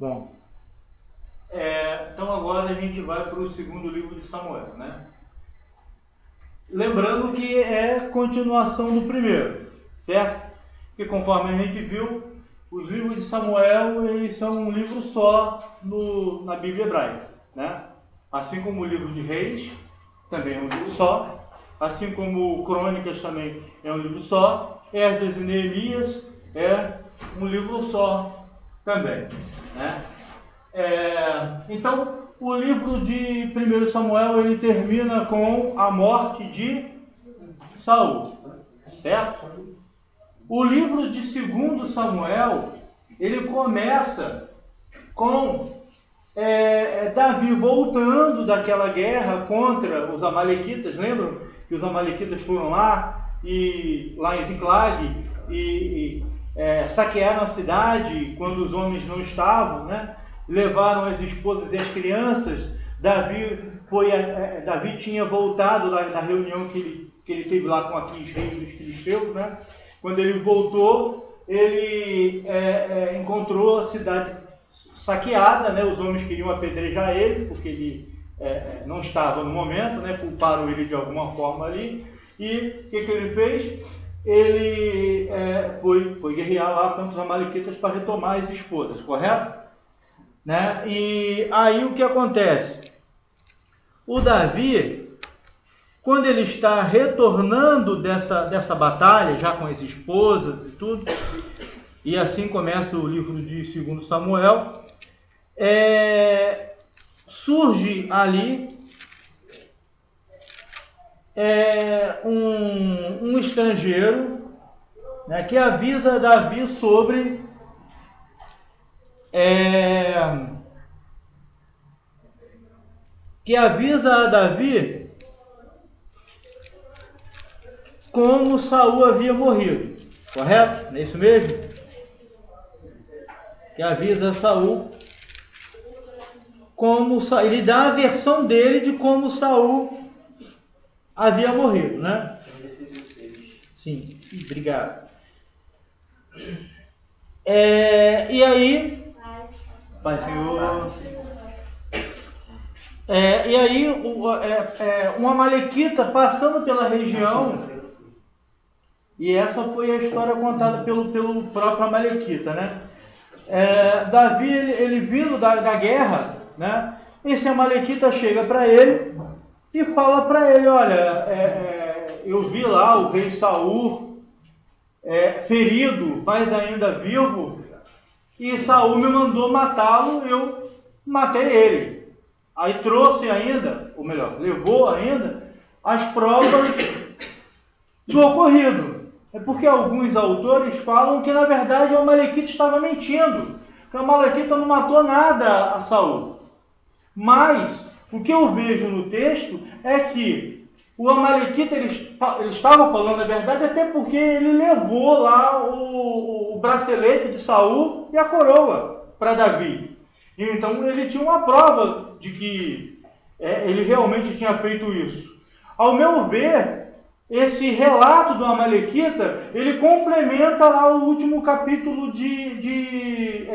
Bom, então agora a gente vai para o segundo livro de Samuel, né? Lembrando que é continuação do primeiro, certo? Porque conforme a gente viu, os livros de Samuel, eles são um livro só na Bíblia hebraica, né? Assim como o livro de Reis, também é um livro só. Assim como Crônicas também é um livro só. Esdras e Neemias é um livro só também, né? Então, o livro de 1 Samuel, ele termina com a morte de Saul, certo? O livro de 2 Samuel, ele começa com Davi voltando daquela guerra contra os amalequitas. Lembram que os amalequitas foram lá em Ziclag e saquearam a cidade quando os homens não estavam, né? Levaram as esposas e as crianças. Davi tinha voltado da reunião que ele teve lá com Aquis, rei dos filisteus, né? Quando ele voltou, ele encontrou a cidade saqueada, né? Os homens queriam apedrejar ele, porque ele não estava no momento, né? Culparam ele de alguma forma ali. E o que ele fez? Ele foi guerrear lá contra os amalequitas para retomar as esposas, correto? Né? E aí o que acontece? O Davi, quando ele está retornando dessa batalha, já com as esposas e tudo, e assim começa o livro de 2 Samuel, surge ali um estrangeiro, né, que avisa Davi sobre que avisa a Davi como Saul havia morrido, correto? Não é isso mesmo? Que avisa a Saul ele dá a versão dele de como Saul havia morrido, né? Sim, obrigado. E aí, Pai Senhor. E aí, um amalequita passando pela região, e essa foi a história contada pelo próprio amalequita, né? Davi, ele vindo da guerra, né? Esse amalequita chega para ele e fala para ele: olha, eu vi lá o rei Saul ferido, mas ainda vivo, e Saul me mandou matá-lo, eu matei ele. Aí trouxe ainda, ou melhor, levou ainda as provas do ocorrido. É porque alguns autores falam que na verdade o amalequita estava mentindo, que o amalequita não matou nada a Saul. Mas o que eu vejo no texto é que o amalequita ele estava falando a verdade, até porque ele levou lá o bracelete de Saul e a coroa para Davi. Então ele tinha uma prova de que ele realmente tinha feito isso. Ao meu ver, esse relato do amalequita, ele complementa lá o último capítulo de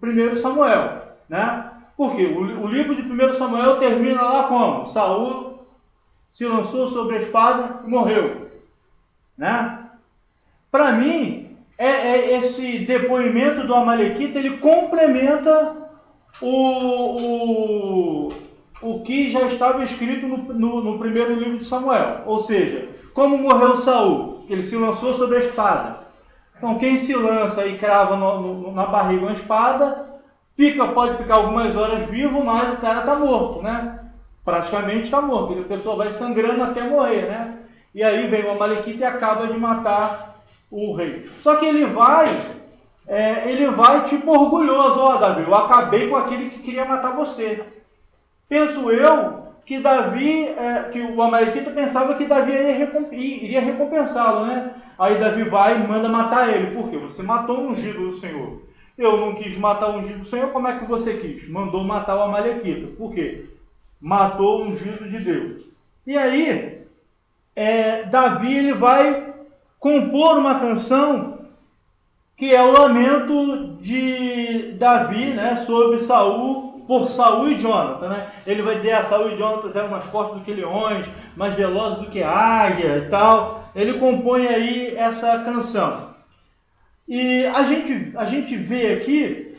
1 Samuel, né? Porque o livro de 1 Samuel termina lá como? Saul se lançou sobre a espada e morreu, né? Para mim, esse depoimento do amalequita, ele complementa o que já estava escrito no primeiro livro de Samuel. Ou seja, como morreu Saul? Ele se lançou sobre a espada. Então, quem se lança e crava na barriga uma espada, pode ficar algumas horas vivo, mas o cara está morto, né? Praticamente está morto. A pessoa vai sangrando até morrer, né? E aí vem o amalequita e acaba de matar o rei. Só que ele vai tipo orgulhoso: ó, Davi, eu acabei com aquele que queria matar você. Penso eu que que o amalequita pensava que Davi iria recompensá-lo, né? Aí Davi vai e manda matar ele. Por quê? Você matou o ungido do Senhor. Eu não quis matar o ungido do Senhor, como é que você quis? Mandou matar o amalequita. Por quê? Matou o ungido de Deus. E aí, Davi ele vai compor uma canção que é o lamento de Davi, né, sobre Saul, por Saul e Jonathan, né? Ele vai dizer, Saul e Jonathan eram mais fortes do que leões, mais velozes do que águia e tal. Ele compõe aí essa canção. E a gente vê aqui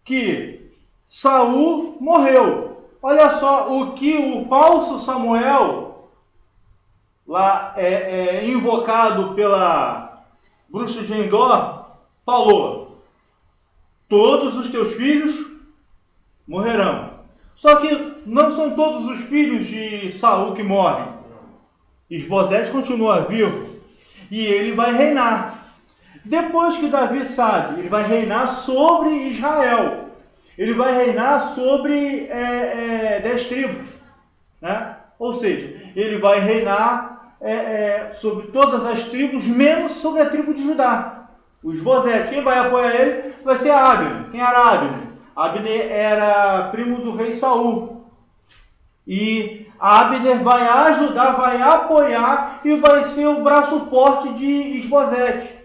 que Saul morreu. Olha só o que o falso Samuel, lá invocado pela bruxa de Endor, falou: todos os teus filhos morrerão. Só que não são todos os filhos de Saul que morrem. Isbosete continua vivo e ele vai reinar. Depois que Davi sabe, ele vai reinar sobre Israel. Ele vai reinar sobre 10 tribos, né? Ou seja, ele vai reinar sobre todas as tribos, menos sobre a tribo de Judá. O Isbosete, quem vai apoiar ele vai ser Abner. Quem era Abner? Abner era primo do rei Saul. E Abner vai ajudar, vai apoiar e vai ser o braço forte de Isbosete.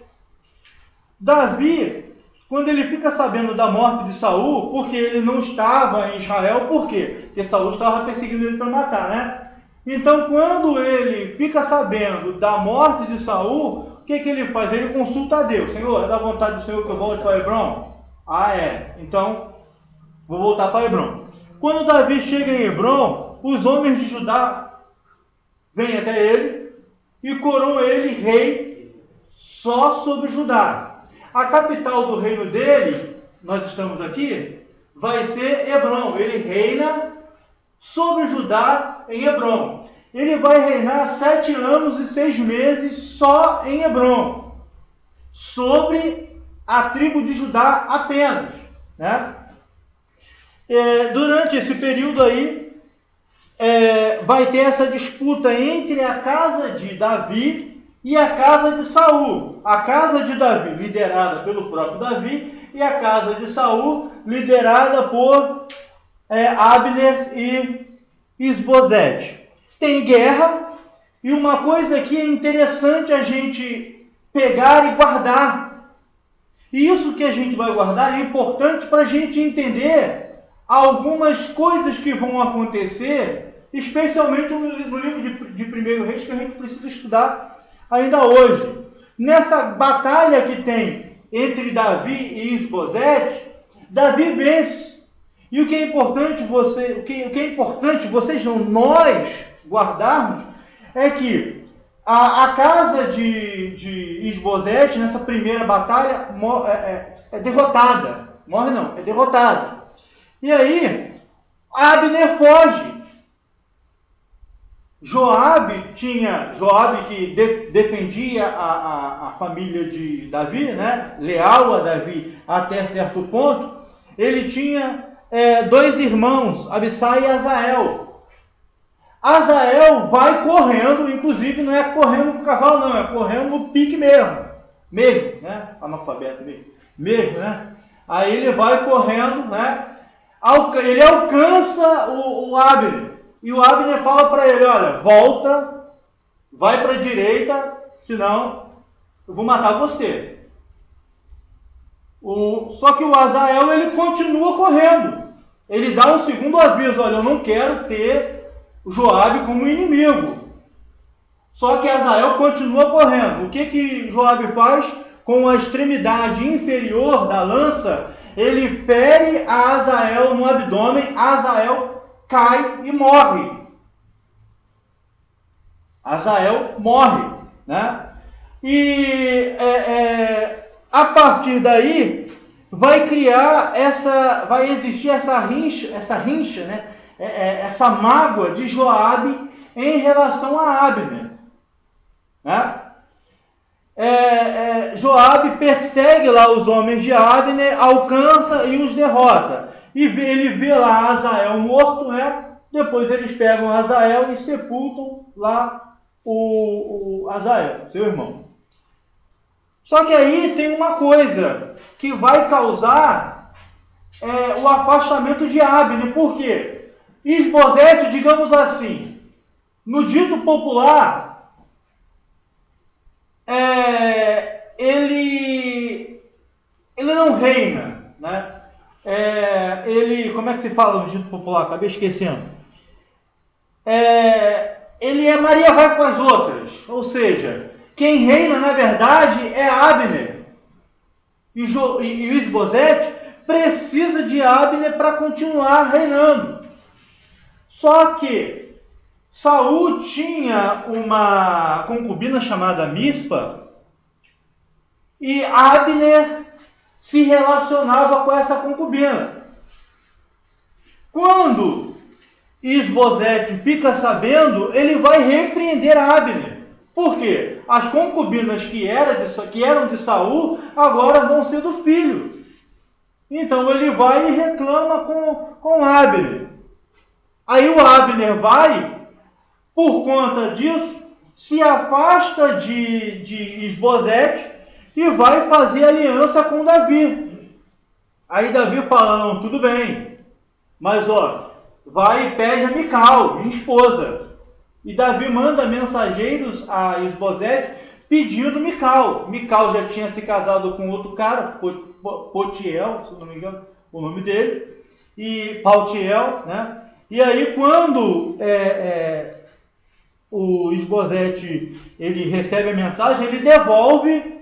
Davi, quando ele fica sabendo da morte de Saul, porque ele não estava em Israel, por quê? Porque Saul estava perseguindo ele para matar, né? Então, quando ele fica sabendo da morte de Saul, o que ele faz? Ele consulta a Deus. Senhor, é da vontade do Senhor que eu volte para Hebrom? Ah, é. Então, vou voltar para Hebrom. Quando Davi chega em Hebrom, os homens de Judá vêm até ele e coroam ele rei só sobre Judá. A capital do reino dele, nós estamos aqui, vai ser Hebrom. Ele reina sobre Judá em Hebrom. Ele vai reinar 7 anos e 6 meses só em Hebrom, sobre a tribo de Judá apenas, né? Durante esse período aí, vai ter essa disputa entre a casa de Davi e a casa de Saul. A casa de Davi, liderada pelo próprio Davi, e a casa de Saul, liderada por Abner e Isbosete. Tem guerra, e uma coisa que é interessante a gente pegar e guardar. E isso que a gente vai guardar é importante para a gente entender algumas coisas que vão acontecer, especialmente no livro de 1 Reis, que a gente precisa estudar ainda hoje. Nessa batalha que tem entre Davi e Isbosete, Davi vence. E o que é importante nós guardarmos é que a casa de Isbosete, nessa primeira batalha, é derrotada. Morre não, é derrotada. E aí, Abner foge. Joabe que defendia a família de Davi, né? Leal a Davi até certo ponto. Ele tinha 2 irmãos, Abissai e Azael. Azael vai correndo, inclusive não é correndo com o cavalo, não, é correndo no pique mesmo, né? Analfabeto mesmo, né? Aí ele vai correndo, né? Ele alcança o Abner. E o Abner fala para ele, olha, volta, vai para a direita, senão eu vou matar você. Só que o Azael, ele continua correndo. Ele dá um segundo aviso, olha, eu não quero ter o Joabe como inimigo. Só que Azael continua correndo. O que Joabe faz? Com a extremidade inferior da lança, ele fere a Azael no abdômen, Azael cai e morre. Azael morre, né? E a partir daí vai existir essa rincha, né? Essa mágoa de Joabe em relação a Abner, né? Joabe persegue lá os homens de Abner, alcança e os derrota. E ele vê lá Azael morto, né? Depois eles pegam Azael e sepultam lá o Azael, seu irmão. Só que aí tem uma coisa que vai causar o afastamento de Abner. Por quê? Isbosete, digamos assim, no dito popular, ele ele não reina, né? Ele, como é que se fala no dito popular? Acabei esquecendo. Ele é Maria vai com as outras, ou seja, quem reina na verdade é Abner. E o Isbosete precisa de Abner para continuar reinando. Só que Saul tinha uma concubina chamada Mispa e Abner se relacionava com essa concubina. Quando Isbosete fica sabendo, ele vai repreender Abner. Por quê? As concubinas que eram de Saul agora vão ser do filho. Então ele vai e reclama com Abner. Aí o Abner vai, por conta disso, se afasta de Isbosete e vai fazer aliança com Davi. Aí Davi fala, não, tudo bem, mas vai e pede a Mical, minha esposa. E Davi manda mensageiros a Isbosete pedindo Mical. Mical já tinha se casado com outro cara, Potiel, se não me engano o nome dele, e Paltiel, né? E aí quando o Isbosete ele recebe a mensagem, ele devolve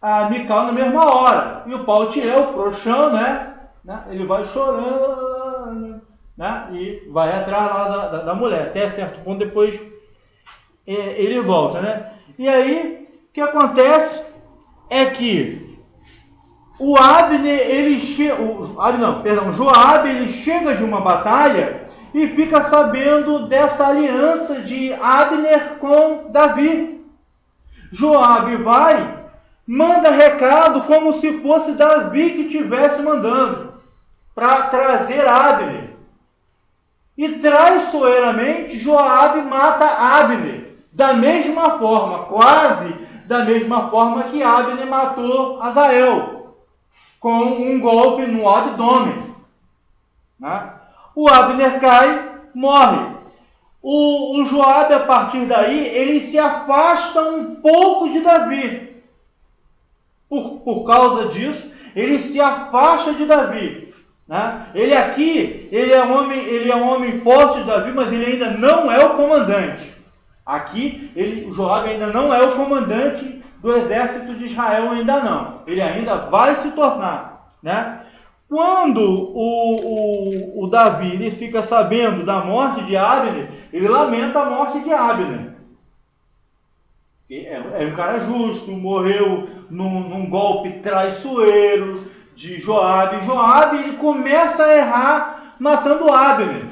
a Mical na mesma hora. E o Paltiel, frouxão, né? Ele vai chorando, né? E vai atrás lá da mulher, até certo ponto, depois ele volta, né? E aí, o que acontece é que o Abner, Joabe, ele chega de uma batalha e fica sabendo dessa aliança de Abner com Davi. Joabe vai, manda recado como se fosse Davi que estivesse mandando para trazer Abner. E traiçoeiramente Joabe mata Abner, da mesma forma, quase da mesma forma que Abner matou Azael, com um golpe no abdômen. Né? O Abner cai, morre. O Joabe, a partir daí, ele se afasta um pouco de Davi. Por causa disso, ele se afasta de Davi. Né? Ele é um homem forte de Davi, mas ele ainda não é o comandante. Aqui, o Joabe ainda não é o comandante do exército de Israel, ainda não. Ele ainda vai se tornar. Né? Quando o Davi ele fica sabendo da morte de Abner, ele lamenta a morte de Abner. É um cara justo, morreu num golpe traiçoeiro de Joabe. Joabe ele começa a errar matando Abner.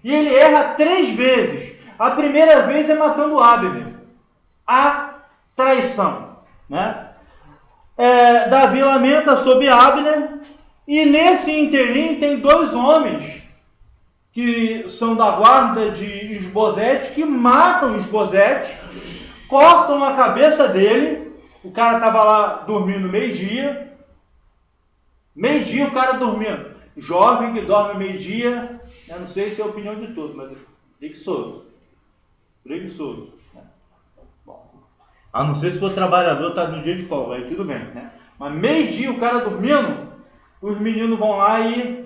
E ele erra 3 vezes. A primeira vez é matando Abner. A traição. Né? Davi lamenta sobre Abner. E nesse interim tem 2 homens que são da guarda de Isbosete, que matam Isbosete, cortam a cabeça dele. O cara estava lá dormindo meio-dia. Meio-dia o cara dormindo. Jovem que dorme meio-dia, eu não sei se é a opinião de todos, mas preguiçoso. Preguiçoso. Bom, a não ser se for trabalhador, está no dia de folga, aí tudo bem. Né? Mas meio-dia o cara dormindo, os meninos vão lá e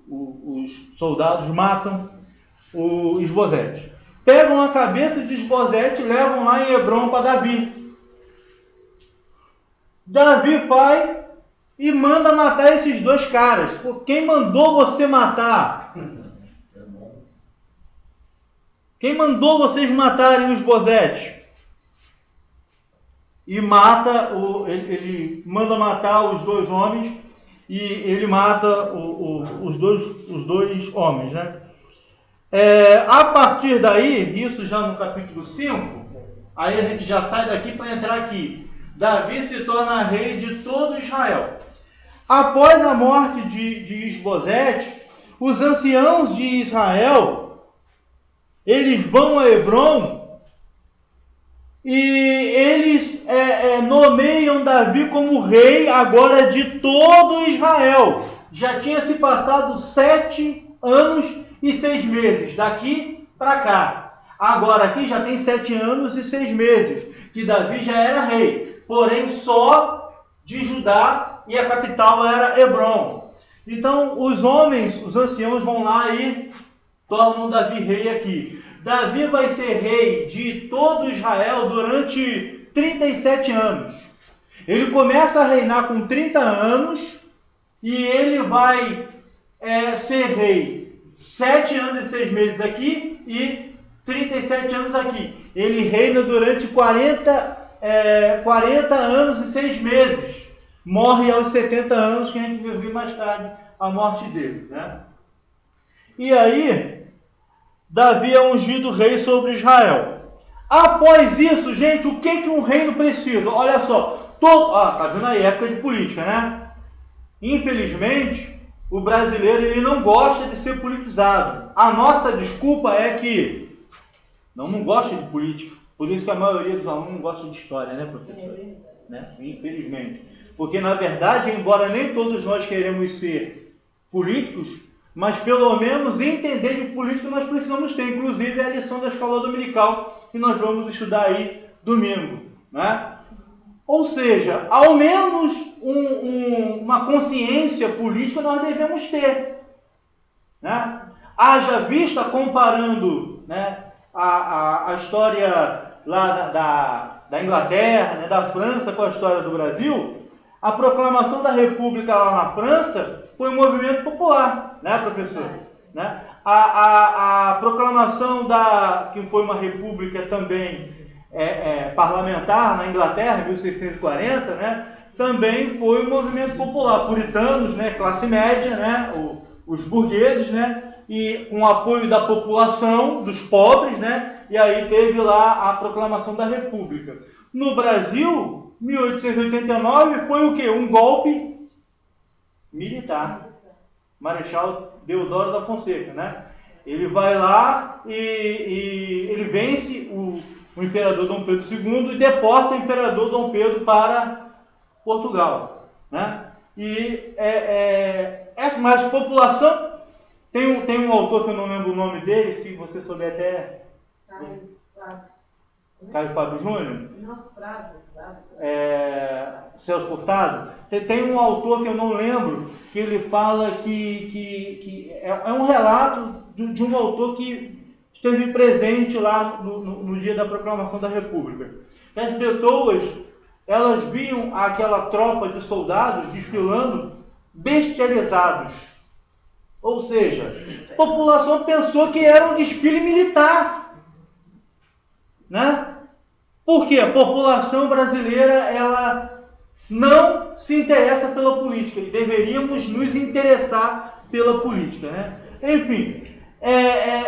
os soldados matam o Isbosete. Pegam a cabeça de Isbosete e levam lá em Hebrom para Davi. Davi vai e manda matar esses 2 caras. Pô, quem mandou você matar? Quem mandou vocês matarem o Isbosete? E mata, ele manda matar os 2 homens e ele mata os dois homens. Né? A partir daí, isso já no capítulo 5, aí a gente já sai daqui para entrar aqui. Davi se torna rei de todo Israel. Após a morte de Isbosete, os anciãos de Israel, eles vão a Hebrom e eles nomeiam Davi como rei agora de todo Israel. Já tinha se passado 7 anos e 6 meses, daqui para cá. Agora aqui já tem 7 anos e 6 meses, que Davi já era rei. Porém, só de Judá e a capital era Hebrom. Então os homens, os anciãos vão lá e tornam Davi rei aqui. Davi vai ser rei de todo Israel durante 37 anos. Ele começa a reinar com 30 anos e ele vai ser rei 7 anos e 6 meses aqui e 37 anos aqui. Ele reina durante 40 anos e 6 meses. Morre aos 70 anos, que a gente vai ver mais tarde a morte dele, né? E aí, Davi é ungido rei sobre Israel. Após isso, gente, o que um reino precisa? Olha só, tá vendo aí, época de política, né? Infelizmente, o brasileiro ele não gosta de ser politizado. A nossa desculpa é que não gosta de política. Por isso que a maioria dos alunos não gosta de história, né, professor? Né? Infelizmente. Porque, na verdade, embora nem todos nós queremos ser políticos, mas pelo menos entender de política nós precisamos ter. Inclusive, é a lição da escola dominical que nós vamos estudar aí domingo, né? Ou seja, ao menos uma consciência política nós devemos ter, né? Haja vista, comparando, né, a história lá da Inglaterra, né, da França com a história do Brasil, a proclamação da República lá na França foi um movimento popular, né, professor? Né? A proclamação que foi uma república também parlamentar na Inglaterra, em 1640, né, também foi um movimento popular. Puritanos, né, classe média, né, os burgueses, né, e com o apoio da população, dos pobres, né, e aí teve lá a proclamação da República. No Brasil, 1889 foi o quê? Um golpe militar. Marechal Deodoro da Fonseca, né? Ele vai lá e ele vence o imperador Dom Pedro II e deporta o imperador Dom Pedro para Portugal, né? E mas a população tem um autor que eu não lembro o nome dele, se você souber até Caio Fábio Júnior, Celso Furtado, tem um autor que eu não lembro, que ele fala que é um relato de um autor que esteve presente lá no dia da proclamação da República. As pessoas, elas viam aquela tropa de soldados desfilando bestializados. Ou seja, a população pensou que era um desfile militar, né? Por quê? A população brasileira, ela não se interessa pela política e deveríamos nos interessar pela política, né? Enfim,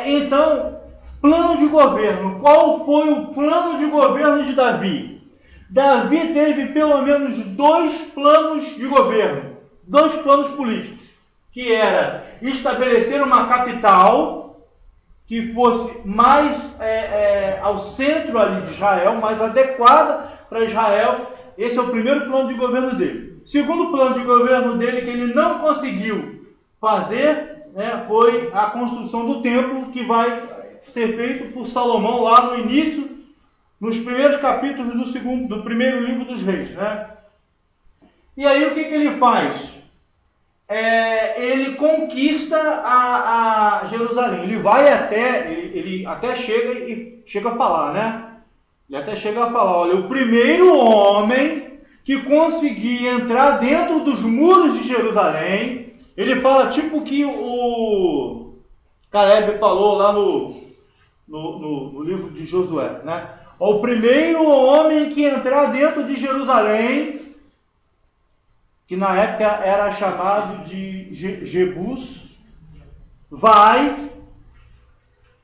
então, plano de governo. Qual foi o plano de governo de Davi? Davi teve pelo menos 2 planos de governo, 2 planos políticos, que era estabelecer uma capital que fosse mais ao centro ali de Israel, mais adequada para Israel. Esse é o primeiro plano de governo dele. O segundo plano de governo dele, que ele não conseguiu fazer, né, foi a construção do templo, que vai ser feito por Salomão lá no início, nos primeiros capítulos do primeiro livro dos Reis, né? E aí o que ele faz? Ele conquista a Jerusalém. Ele vai ele até chega a falar, né? Ele até chega a falar, olha, o primeiro homem que conseguir entrar dentro dos muros de Jerusalém, ele fala tipo que o Caleb falou lá no livro de Josué, né? O primeiro homem que entrar dentro de Jerusalém, que na época era chamado de Jebus, vai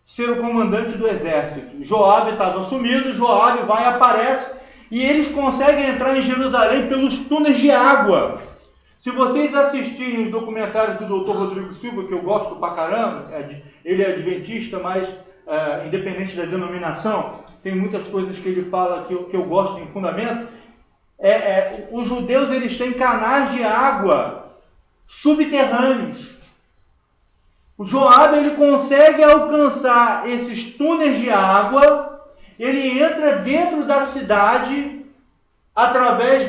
ser o comandante do exército. Joabe estava sumido, Joabe vai, aparece, e eles conseguem entrar em Jerusalém pelos túneis de água. Se vocês assistirem os documentários do Dr. Rodrigo Silva, que eu gosto pra caramba, ele é adventista, mas independente da denominação, tem muitas coisas que ele fala que eu gosto em fundamento. Os judeus, eles têm canais de água subterrâneos. O Joabe, ele consegue alcançar esses túneis de água, ele entra dentro da cidade através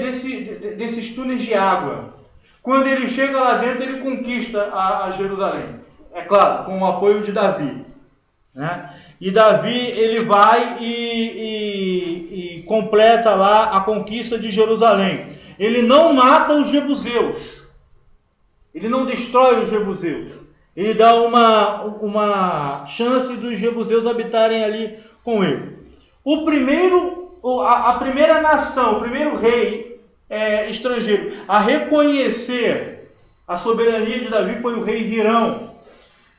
desses túneis de água. Quando ele chega lá dentro, ele conquista a Jerusalém. É claro, com o apoio de Davi, né? E Davi, ele vai e completa lá a conquista de Jerusalém. Ele não mata os jebuseus. Ele não destrói os jebuseus. Ele dá uma chance dos jebuseus habitarem ali com ele. A primeira nação, o primeiro rei estrangeiro a reconhecer a soberania de Davi foi o rei Hirão.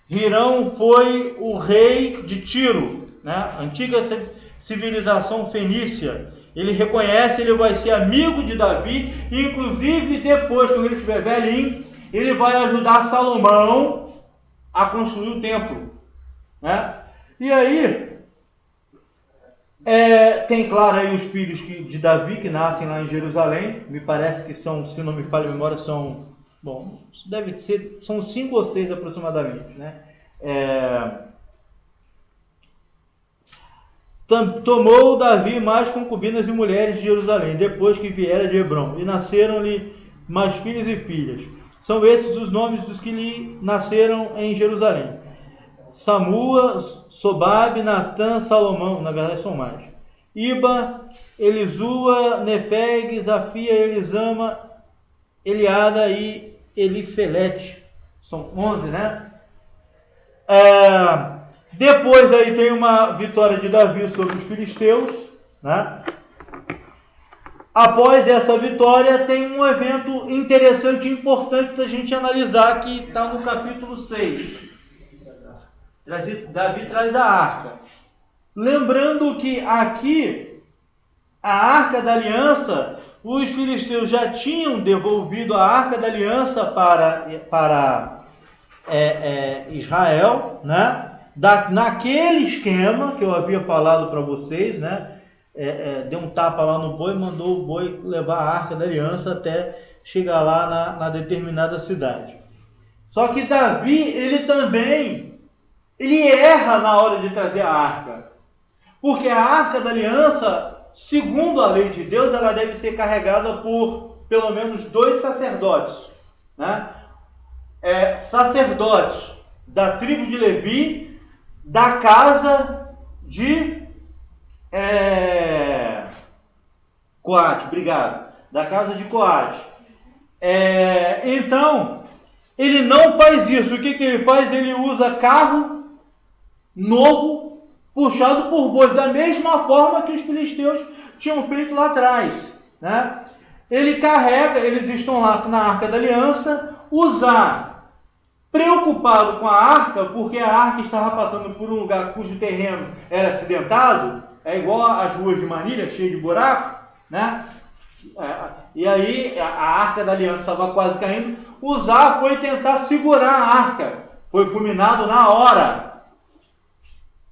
Hirão foi o rei de Tiro, né? Antiga civilização fenícia. Ele reconhece, ele vai ser amigo de Davi, e inclusive depois, quando ele estiver velhinho, ele vai ajudar Salomão a construir o templo, né? E aí, tem claro aí os filhos de Davi que nascem lá em Jerusalém. Me parece que são, se não me falha a memória, são 5 ou 6 aproximadamente, né? Tomou Davi mais concubinas e mulheres de Jerusalém, depois que viera de Hebrom, e nasceram-lhe mais filhos e filhas. São esses os nomes dos que lhe nasceram em Jerusalém: Samua, Sobabe, Natã, Salomão. Na verdade são mais: Iba, Elisua, Nefeg, Zafia, Elisama, Eliada e Elifelete. São 11, né? Depois aí tem uma vitória de Davi sobre os filisteus, né? Após essa vitória tem um evento interessante e importante para a gente analisar, que está no capítulo 6. Davi traz a arca. Lembrando que aqui, a arca da aliança, os filisteus já tinham devolvido a arca da aliança para Israel, né? Naquele esquema que eu havia falado para vocês, né? Deu um tapa lá no boi, mandou o boi levar a arca da aliança até chegar lá na determinada cidade. Só que Davi, ele erra na hora de trazer a arca, porque a arca da aliança, segundo a lei de Deus, ela deve ser carregada por pelo menos 2 sacerdotes, né? Sacerdotes da tribo de Levi, da casa de Coate, obrigado, da casa de Coate. Então, ele não faz isso. O que ele faz? Ele usa carro novo, puxado por bois, da mesma forma que os filisteus tinham feito lá atrás, né? Ele carrega, eles estão lá na Arca da Aliança, preocupado com a arca, porque a arca estava passando por um lugar cujo terreno era acidentado, igual as ruas de Manilha, cheio de buraco, né? E aí a arca da aliança estava quase caindo. Uzá foi tentar segurar a arca, foi fulminado na hora.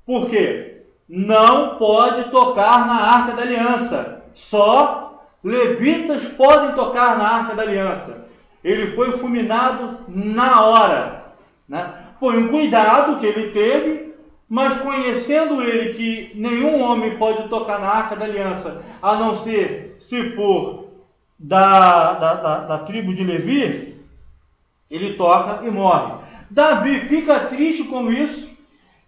Por quê? Não pode tocar na arca da aliança, só levitas podem tocar na arca da aliança. Ele foi fulminado na hora, né? Foi um cuidado que ele teve, mas conhecendo ele que nenhum homem pode tocar na arca da aliança, a não ser se for da tribo de Levi, ele toca e morre. Davi fica triste com isso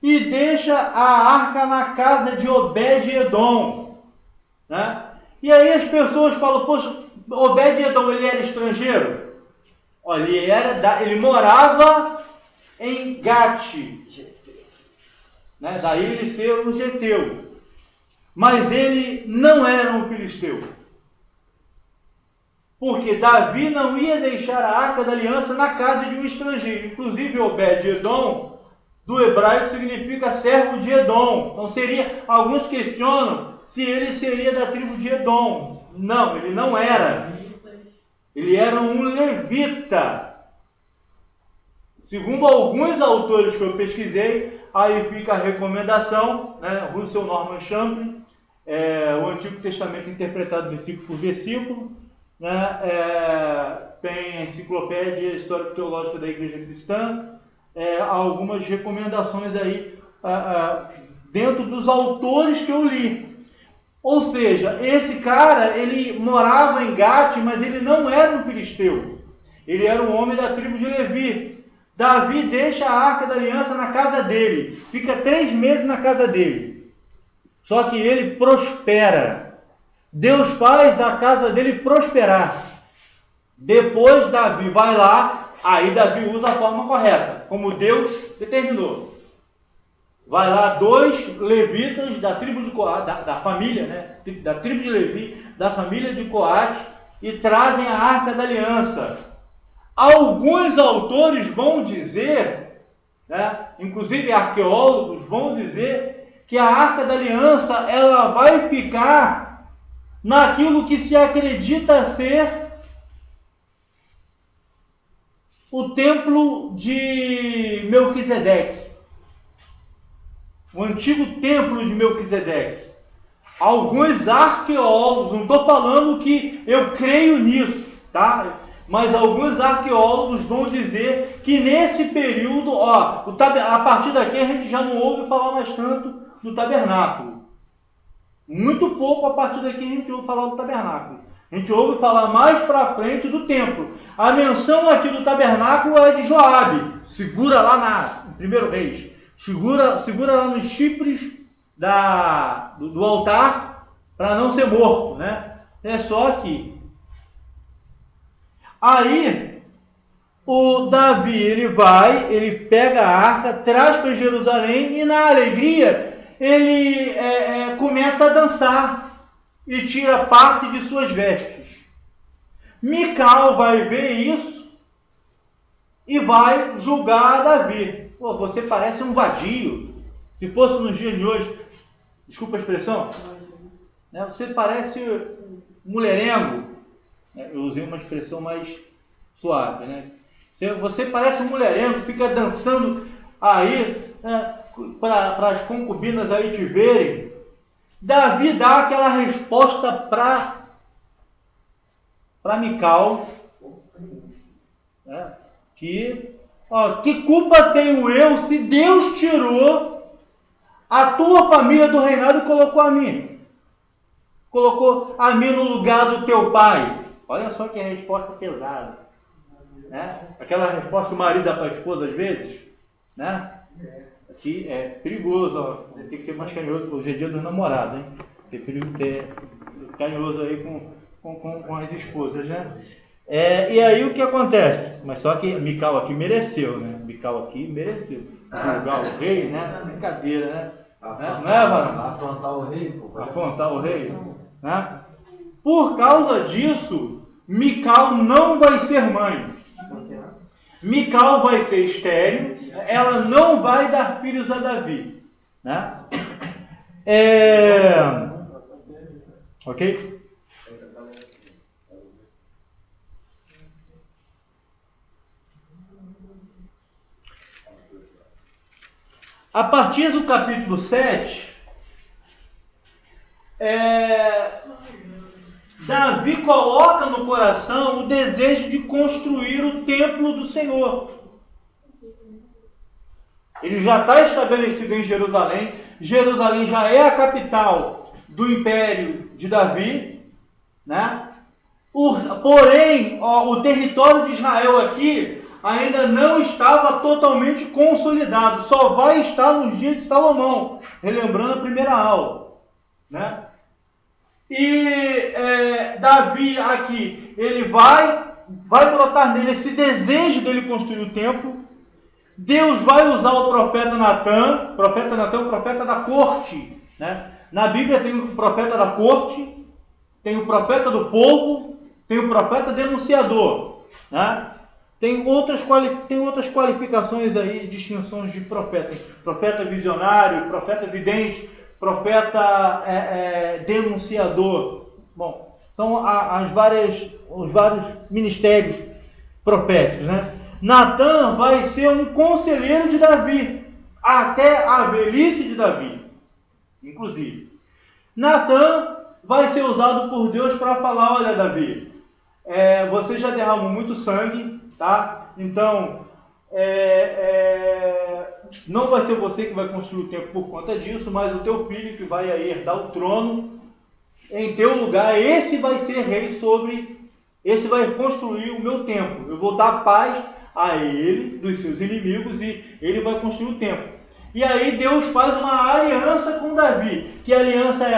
e deixa a arca na casa de Obed-Edom, né? E aí as pessoas falam: poxa, Obed-Edom, ele era estrangeiro? Olha, ele morava em Gate, né? Daí ele ser um geteu, mas ele não era um filisteu, porque Davi não ia deixar a arca da aliança na casa de um estrangeiro. Inclusive Obed-Edom, do hebraico, significa servo de Edom. Então alguns questionam se ele seria da tribo de Edom. Não, ele não era. Ele era um levita. Segundo alguns autores que eu pesquisei, aí fica a recomendação, né? Russell Norman Champlin, o Antigo Testamento interpretado versículo por versículo, né? Tem a Enciclopédia Histórica Teológica da Igreja Cristã, algumas recomendações aí dentro dos autores que eu li. Ou seja, esse cara, ele morava em Gate, mas ele não era um filisteu. Ele era um homem da tribo de Levi. Davi deixa a Arca da Aliança na casa dele. Fica 3 meses na casa dele. Só que ele prospera. Deus faz a casa dele prosperar. Depois Davi vai lá, aí Davi usa a forma correta, como Deus determinou. Vai lá 2 levitas da tribo de Coate, da família, né? Da tribo de Levi, da família de Coate, e trazem a Arca da Aliança. Alguns autores vão dizer, né, inclusive arqueólogos vão dizer, que a Arca da Aliança ela vai ficar naquilo que se acredita ser o templo de Melquisedeque. O antigo templo de Melquisedeque. Alguns arqueólogos, não estou falando que eu creio nisso, tá? Mas alguns arqueólogos vão dizer que nesse período, a partir daqui a gente já não ouve falar mais tanto do tabernáculo. Muito pouco a partir daqui a gente ouve falar do tabernáculo. A gente ouve falar mais para frente do templo. A menção aqui do tabernáculo é de Joabe. Segura lá no 1 Reis. Segura lá nos chifres do altar para não ser morto, né? É só aqui. Aí, o Davi, ele pega a arca, traz para Jerusalém e na alegria, ele começa a dançar e tira parte de suas vestes. Mical vai ver isso e vai julgar Davi. Pô, você parece um vadio. Se fosse nos dias de hoje, desculpa a expressão, né? Você parece um mulherengo. Eu usei uma expressão mais suave, né? Você parece um mulherengo, fica dançando aí, né, para as concubinas aí te verem. Davi dá aquela resposta para Mical, né, que culpa tenho eu se Deus tirou a tua família do reinado e colocou a mim? Colocou a mim no lugar do teu pai. Olha só que resposta pesada, né? Aquela resposta que o marido dá para a esposa às vezes, né? Aqui é perigoso, ó. Tem que ser mais carinhoso. Hoje é dia dos namorados, hein? Tem perigo de ter carinhoso aí com as esposas, né? E aí o que acontece? Mas só que Mical aqui mereceu, né? Mical aqui mereceu. Julgar o rei, né? Brincadeira, né? Não é, varão? Afrontar o rei, pô. Afrontar o rei, né? Por causa disso, Mical não vai ser mãe. Mical vai ser estéril. Ela não vai dar filhos a Davi, né? Ok? A partir do capítulo 7, Davi coloca no coração o desejo de construir o templo do Senhor. Ele já está estabelecido em Jerusalém. Jerusalém já é a capital do império de Davi, né? Porém, o território de Israel aqui ainda não estava totalmente consolidado. Só vai estar nos dias de Salomão, relembrando a primeira aula, né? E Davi aqui, ele vai brotar nele esse desejo dele construir o templo. Deus vai usar o profeta Natã, o profeta da corte, né? Na Bíblia tem o profeta da corte, tem o profeta do povo, tem o profeta denunciador, né? Tem outras qualificações aí, distinções de profeta. Profeta visionário, profeta vidente, profeta denunciador. Bom, são os vários ministérios proféticos, né? Natã vai ser um conselheiro de Davi, até a velhice de Davi, inclusive. Natã vai ser usado por Deus para falar: olha, Davi, você já derramou muito sangue, tá? Então, não vai ser você que vai construir o templo por conta disso, mas o teu filho que vai aí herdar o trono, em teu lugar, esse vai ser rei esse vai construir o meu templo. Eu vou dar paz a ele, dos seus inimigos, e ele vai construir o templo. E aí Deus faz uma aliança com Davi. Que aliança é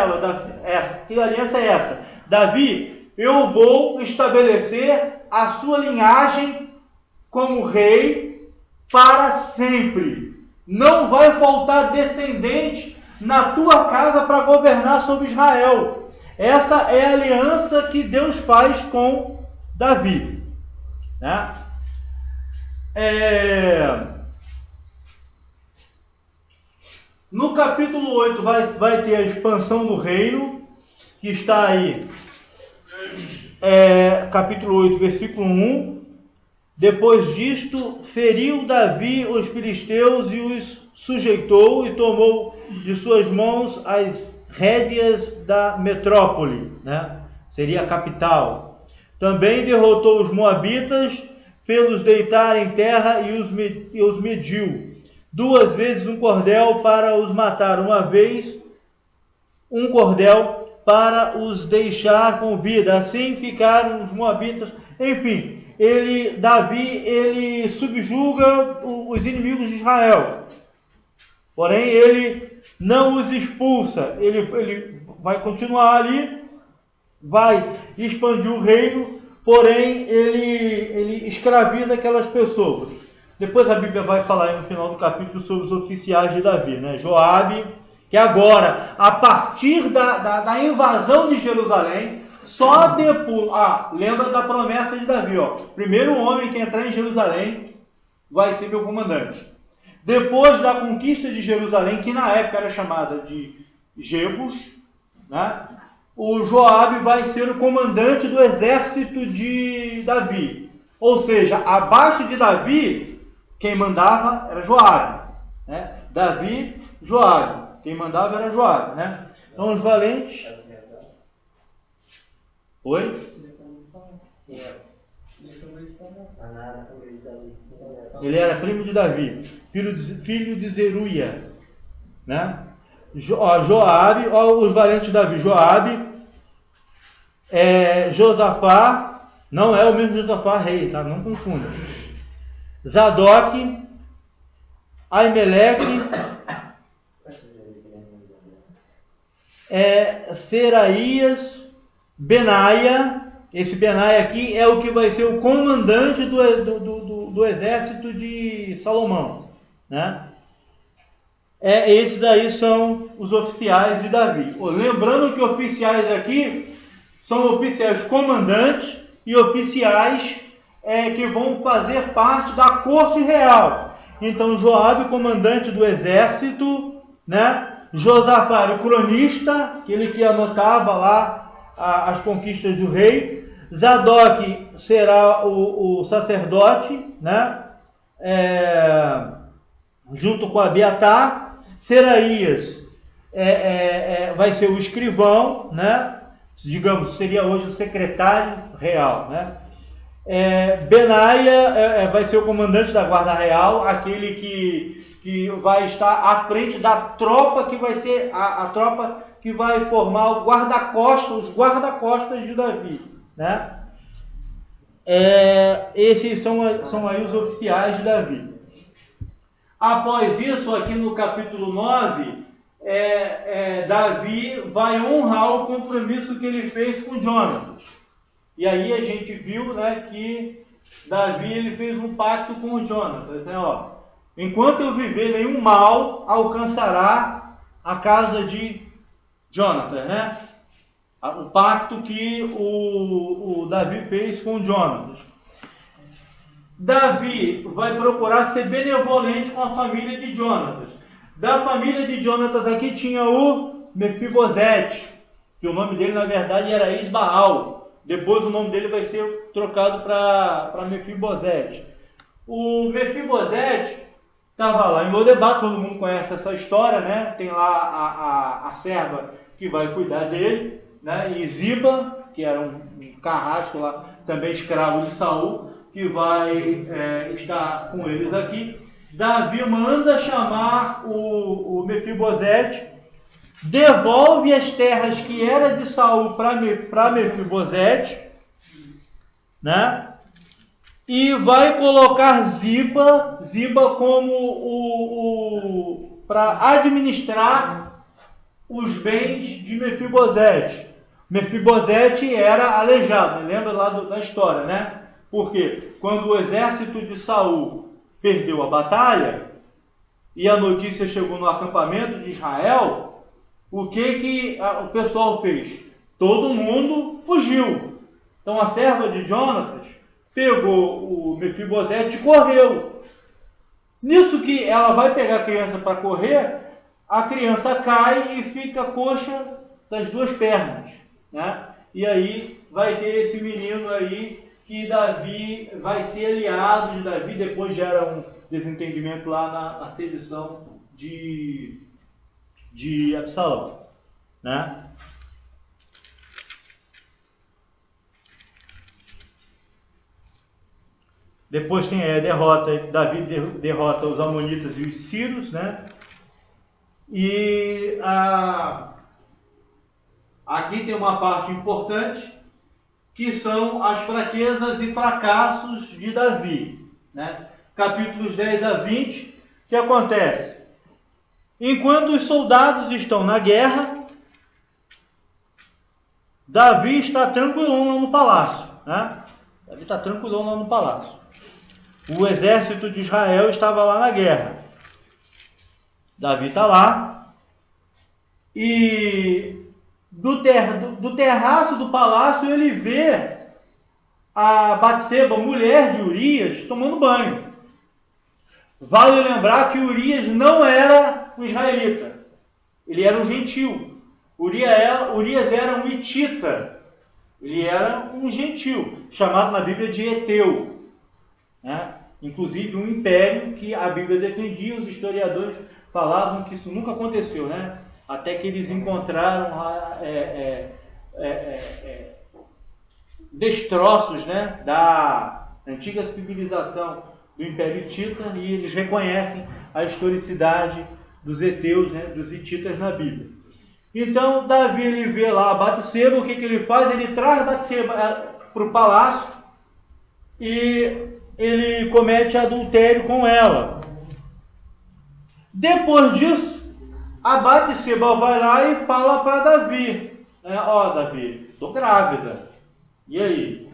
essa? Que aliança é essa? Davi, eu vou estabelecer a sua linhagem como rei para sempre. Não vai faltar descendente na tua casa para governar sobre Israel. Essa é a aliança que Deus faz com Davi, né? No capítulo 8 vai ter a expansão do reino, que está aí, capítulo 8, versículo 1. Depois disto, feriu Davi os filisteus e os sujeitou e tomou de suas mãos as rédeas da metrópole, né? Seria a capital. Também derrotou os moabitas, fê-los deitar em terra e os mediu. 2 vezes um cordel para os matar, uma vez um cordel para os deixar com vida. Assim ficaram os moabitas. Enfim, Davi subjuga os inimigos de Israel. Porém, ele não os expulsa. Ele vai continuar ali, vai expandir o reino, porém ele escraviza aquelas pessoas. Depois a Bíblia vai falar no final do capítulo sobre os oficiais de Davi, né? Joabe, que agora, a partir da invasão de Jerusalém, só depois... lembra da promessa de Davi, ó. Primeiro homem que entrar em Jerusalém vai ser meu comandante. Depois da conquista de Jerusalém, que na época era chamada de Jebus, né? O Joabe vai ser o comandante do exército de Davi. Ou seja, abaixo de Davi, quem mandava era Joabe, né? Davi, Joabe. Quem mandava era Joabe, né? Então os valentes... Oi? Ele era primo de Davi, filho de Zeruia, né? Joabe, os valentes de Davi. Joabe, Josafá, não é o mesmo Josafá rei, tá? Não confunda. Zadok, Aimeleque, Seraías, Benaia. Esse Benaia aqui é o que vai ser o comandante do exército de Salomão, né? Esses aí são os oficiais de Davi. Lembrando que oficiais aqui são oficiais comandantes e oficiais que vão fazer parte da corte real. Então Joabe, comandante do exército, né? Josafá, o cronista, aquele que anotava lá as conquistas do rei. Zadok será o sacerdote, né? Junto com Abiatar. Seraías vai ser o escrivão, né? Digamos, seria hoje o secretário real, né? Benaia vai ser o comandante da guarda real, aquele que vai estar à frente da tropa que vai ser a tropa que vai formar os guarda-costas de Davi, né? Esses são aí os oficiais de Davi. Após isso, aqui no capítulo 9, Davi vai honrar o compromisso que ele fez com Jonatas. E aí a gente viu, né, que Davi ele fez um pacto com o Jonatas, né, ó. Enquanto eu viver, nenhum mal alcançará a casa de Jonatas, né? O pacto que o Davi fez com Jonatas. Davi vai procurar ser benevolente com a família de Jonatas. Da família de Jonatas aqui tinha o Mefibosete, que o nome dele na verdade era Isbaal. Depois o nome dele vai ser trocado para Mefibosete. O Mefibosete estava lá em Lodebar, todo mundo conhece essa história, né? Tem lá a serva que vai cuidar dele, né? E Ziba, que era um carrasco lá, também escravo de Saul, que vai estar com eles aqui. Davi manda chamar o Mefibosete devolve as terras que era de Saul para Mefibosete, né? E vai colocar Ziba como para administrar os bens de Mefibosete. Mefibosete era aleijado, lembra lá da história, né? Porque quando o exército de Saul perdeu a batalha e a notícia chegou no acampamento de Israel, o que o pessoal fez? Todo mundo fugiu. Então a serva de Jonatas pegou o Mefibosete e correu. Nisso que ela vai pegar a criança para correr, a criança cai e fica coxa das duas pernas, né? E aí vai ter esse menino aí que Davi vai ser aliado de Davi, depois gera um desentendimento lá na sedição de Absalão, né? Depois tem a derrota, Davi derrota os amonitas e os sírios, né? E aqui tem uma parte importante, que são as fraquezas e fracassos de Davi, né? Capítulos 10 a 20, o que acontece? Enquanto os soldados estão na guerra, Davi está tranquilão lá no palácio, né? Davi está tranquilão lá no palácio. O exército de Israel estava lá na guerra. Davi está lá e do terraço do palácio ele vê a Batseba, mulher de Urias, tomando banho. Vale lembrar que Urias não era um israelita, ele era um gentil. Urias era um hitita, ele era um gentil, chamado na Bíblia de Eteu, né? Inclusive um império que a Bíblia defendia, os historiadores falavam que isso nunca aconteceu, né? Até que eles encontraram destroços, né, da antiga civilização do Império Hitita, e eles reconhecem a historicidade dos heteus, né, dos hititas na Bíblia. Então Davi ele vê lá a Batseba, o que ele faz? Ele traz Batseba para o palácio e ele comete adultério com ela. Depois disso, a Batseba vai lá e fala para Davi, né? Ó, Davi, estou grávida. E aí?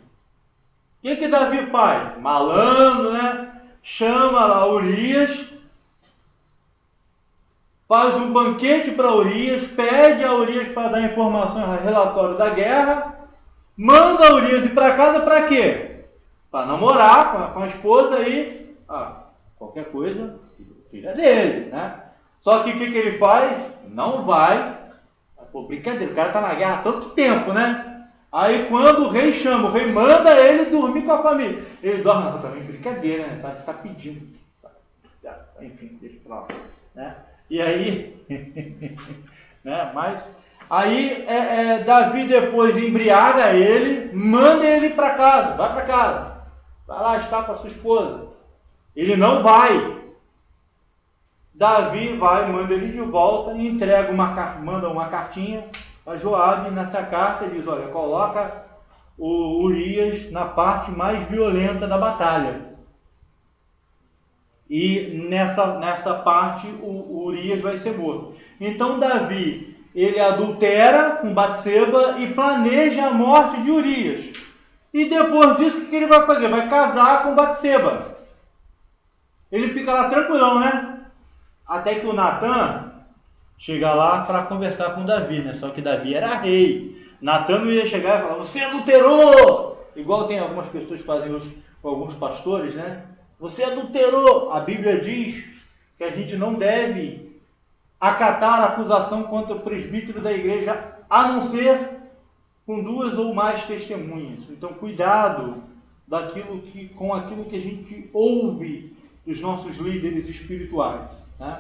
O que Davi faz? Malandro, né? Chama lá Urias, faz um banquete para Urias, pede a Urias para dar informações, relatório da guerra, manda Urias ir para casa para quê? Para namorar com a esposa e qualquer coisa, filha dele, né? Só que o que ele faz? Não vai. Pô, brincadeira, o cara tá na guerra há tanto tempo, né? Aí quando o rei chama, o rei manda ele dormir com a família. Ele dorme, não, também brincadeira, né? Tá pedindo. Enfim, deixa pra lá, né? E aí, né? Mas aí Davi depois embriaga ele, manda ele para casa, vai para casa. Vai lá estar com a sua esposa. Ele não vai. Davi vai, manda ele de volta e entrega manda uma cartinha a Joabe. E nessa carta ele diz, olha, coloca o Urias na parte mais violenta da batalha. E nessa parte o Urias vai ser morto. Então Davi, ele adultera com Batseba e planeja a morte de Urias. E depois disso, o que ele vai fazer? Vai casar com Batseba. Ele fica lá tranquilão, né? Até que o Natan chega lá para conversar com Davi, né? Só que Davi era rei. Natan não ia chegar e falar, você adulterou! Igual tem algumas pessoas que fazem hoje com alguns pastores, né? Você adulterou! A Bíblia diz que a gente não deve acatar a acusação contra o presbítero da igreja, a não ser com 2 ou mais testemunhas. Então, cuidado com aquilo que a gente ouve dos nossos líderes espirituais, né?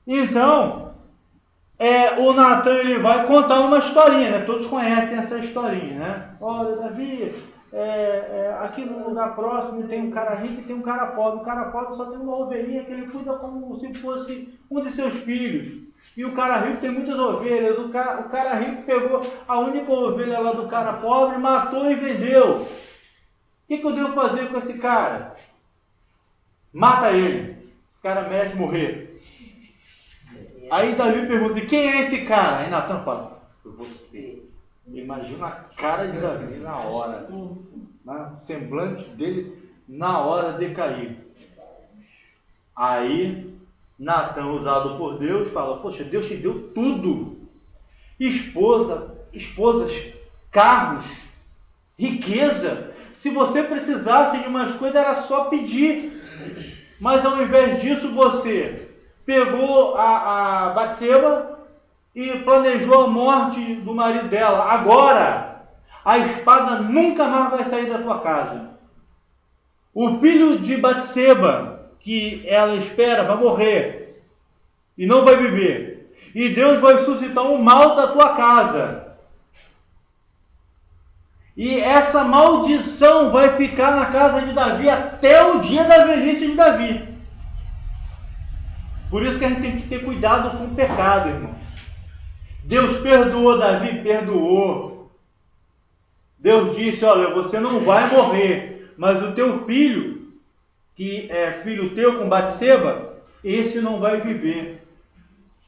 Então, o Natan ele vai contar uma historinha, né? Todos conhecem essa historinha, né? Olha, Davi, aqui no lugar próximo tem um cara rico e tem um cara pobre. O cara pobre só tem uma ovelhinha que ele cuida como se fosse um de seus filhos. E o cara rico tem muitas ovelhas. O cara rico pegou a única ovelha lá do cara pobre, matou e vendeu. O que eu devo fazer com esse cara? Mata ele. Esse cara merece morrer. Aí Davi pergunta, quem é esse cara? Aí Natan fala, você. Imagina a cara de Davi na hora. O semblante dele na hora decair. Aí Natan, usado por Deus, fala, poxa, Deus te deu tudo. Esposas, carros, riqueza. Se você precisasse de umas coisas, era só pedir. Mas ao invés disso, você pegou a Batseba e planejou a morte do marido dela. Agora, a espada nunca mais vai sair da tua casa. O filho de Batseba, que ela espera, vai morrer e não vai viver. E Deus vai suscitar um mal da tua casa. E essa maldição vai ficar na casa de Davi até o dia da velhice de Davi. Por isso que a gente tem que ter cuidado com o pecado, irmão. Deus perdoou Davi? Perdoou. Deus disse, olha, você não vai morrer, mas o teu filho, que é filho teu com Batseba, esse não vai viver.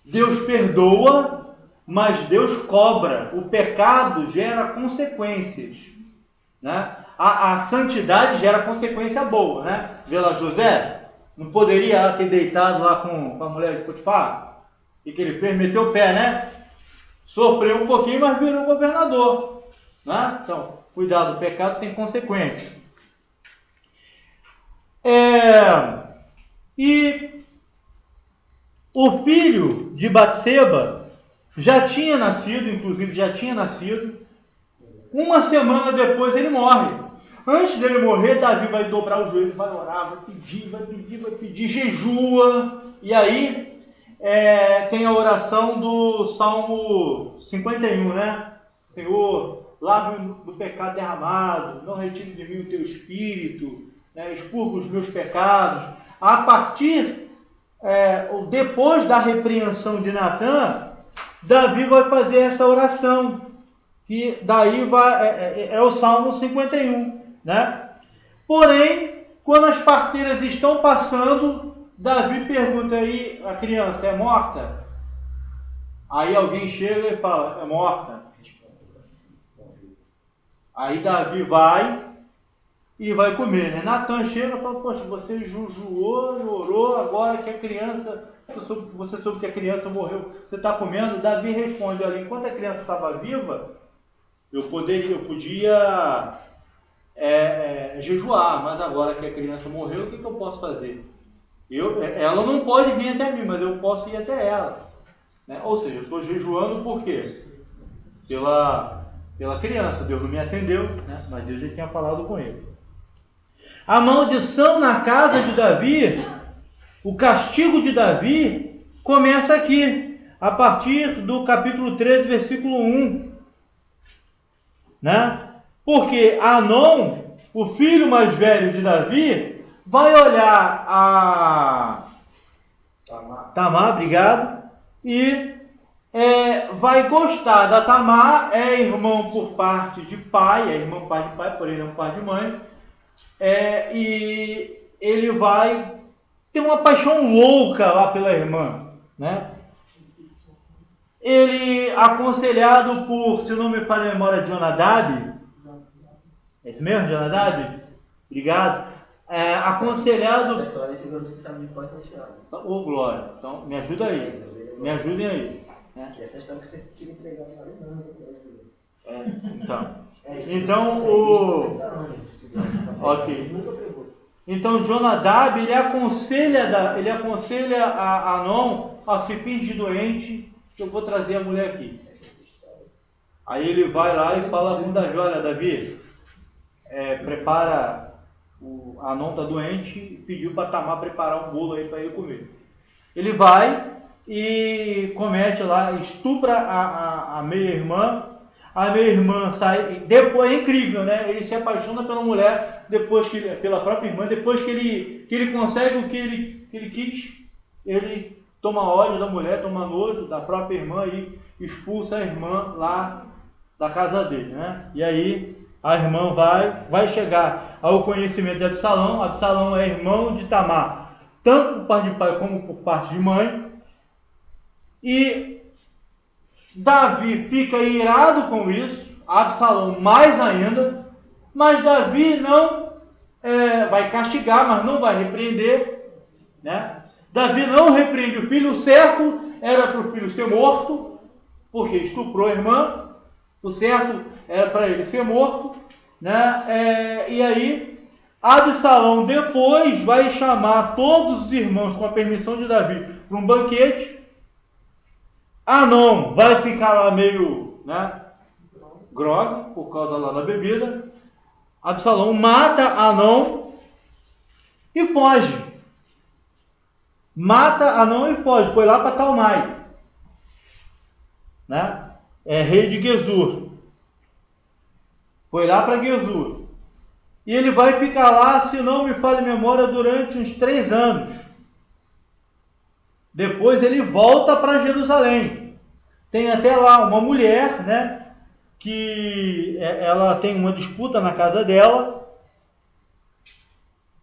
Deus perdoa, mas Deus cobra. O pecado gera consequências, né? A santidade gera consequência boa, né? Vê lá, José, não poderia ter deitado lá com a mulher de Potifar? E que ele fez? Meteu o pé, né? Sofreu um pouquinho, mas virou governador, né? Então, cuidado, o pecado tem consequência. E o filho de Batseba já tinha nascido, inclusive já tinha nascido. Uma semana depois ele morre. Antes dele morrer, Davi vai dobrar o joelho, vai orar, vai pedir, jejua. E aí tem a oração do Salmo 51, né? Senhor, lave-me do pecado derramado, não retire de mim o teu espírito, né? Expurga os meus pecados. A partir, depois da repreensão de Natan, Davi vai fazer essa oração, que daí é o Salmo 51, né? Porém, quando as parteiras estão passando, Davi pergunta aí, a criança é morta? Aí alguém chega e fala, é morta. Aí Davi vai e vai comer, né? Natan chega e fala, poxa, você jejuou, orou, agora que a criança, você soube que a criança morreu, você está comendo? Davi responde, olha, enquanto a criança estava viva, eu podia jejuar, mas agora que a criança morreu, o que eu posso fazer? Ela não pode vir até mim, mas eu posso ir até ela, né? Ou seja, eu estou jejuando por quê? Pela criança. Deus não me atendeu, né? Mas Deus já tinha falado com ele. A maldição na casa de Davi, o castigo de Davi, começa aqui, a partir do capítulo 13, versículo 1. Né? Porque Anon, o filho mais velho de Davi, vai olhar a Tamar, obrigado, e vai gostar da Tamar, é irmão por parte de pai, é irmão por parte de pai, porém não por parte de mãe, e ele vai ter uma paixão louca lá pela irmã, né? Ele, aconselhado por, se não me falha a memória, Jonadab, é isso mesmo, Jonadab? Obrigado. Aconselhado... Essa história, segundo que sabe de qual é Tiago. Ô, Glória, então me ajuda aí, me ajudem aí. Essa história que você queria entregar há vários anos atrás. Ok. Então Jonadab, ele aconselha a Anon a se fingir doente, que eu vou trazer a mulher aqui. Aí ele vai lá e fala com Davi, olha Davi, prepara, a Anon está doente e pediu para Tamar preparar um bolo aí para ele comer. Ele vai e comete lá, estupra a meia-irmã. A meia-irmã sai, depois é incrível, né? Ele se apaixona pela mulher, pela própria irmã, depois que ele consegue o que ele quis, ele toma ódio da mulher, toma nojo da própria irmã e expulsa a irmã lá da casa dele, né? E aí a irmã vai chegar ao conhecimento de Absalão. Absalão é irmão de Tamar, tanto por parte de pai como por parte de mãe. E Davi fica irado com isso, Absalão mais ainda, mas Davi não vai castigar, mas não vai repreender, né? Davi não repreende o filho. O certo era para o filho ser morto, porque estuprou a irmã. O certo era para ele ser morto, né? E aí Absalão depois vai chamar todos os irmãos, com a permissão de Davi, para um banquete. Amnon vai ficar lá meio, né, grogue, por causa lá da bebida. Absalão mata Amnon e foge. Mata Amnon e foge. Foi lá para Talmai, né? Rei de Gesur. Foi lá para Gesur. E ele vai ficar lá, se não me falha a memória, durante uns 3 anos. Depois ele volta para Jerusalém. Tem até lá uma mulher, né, que ela tem uma disputa na casa dela.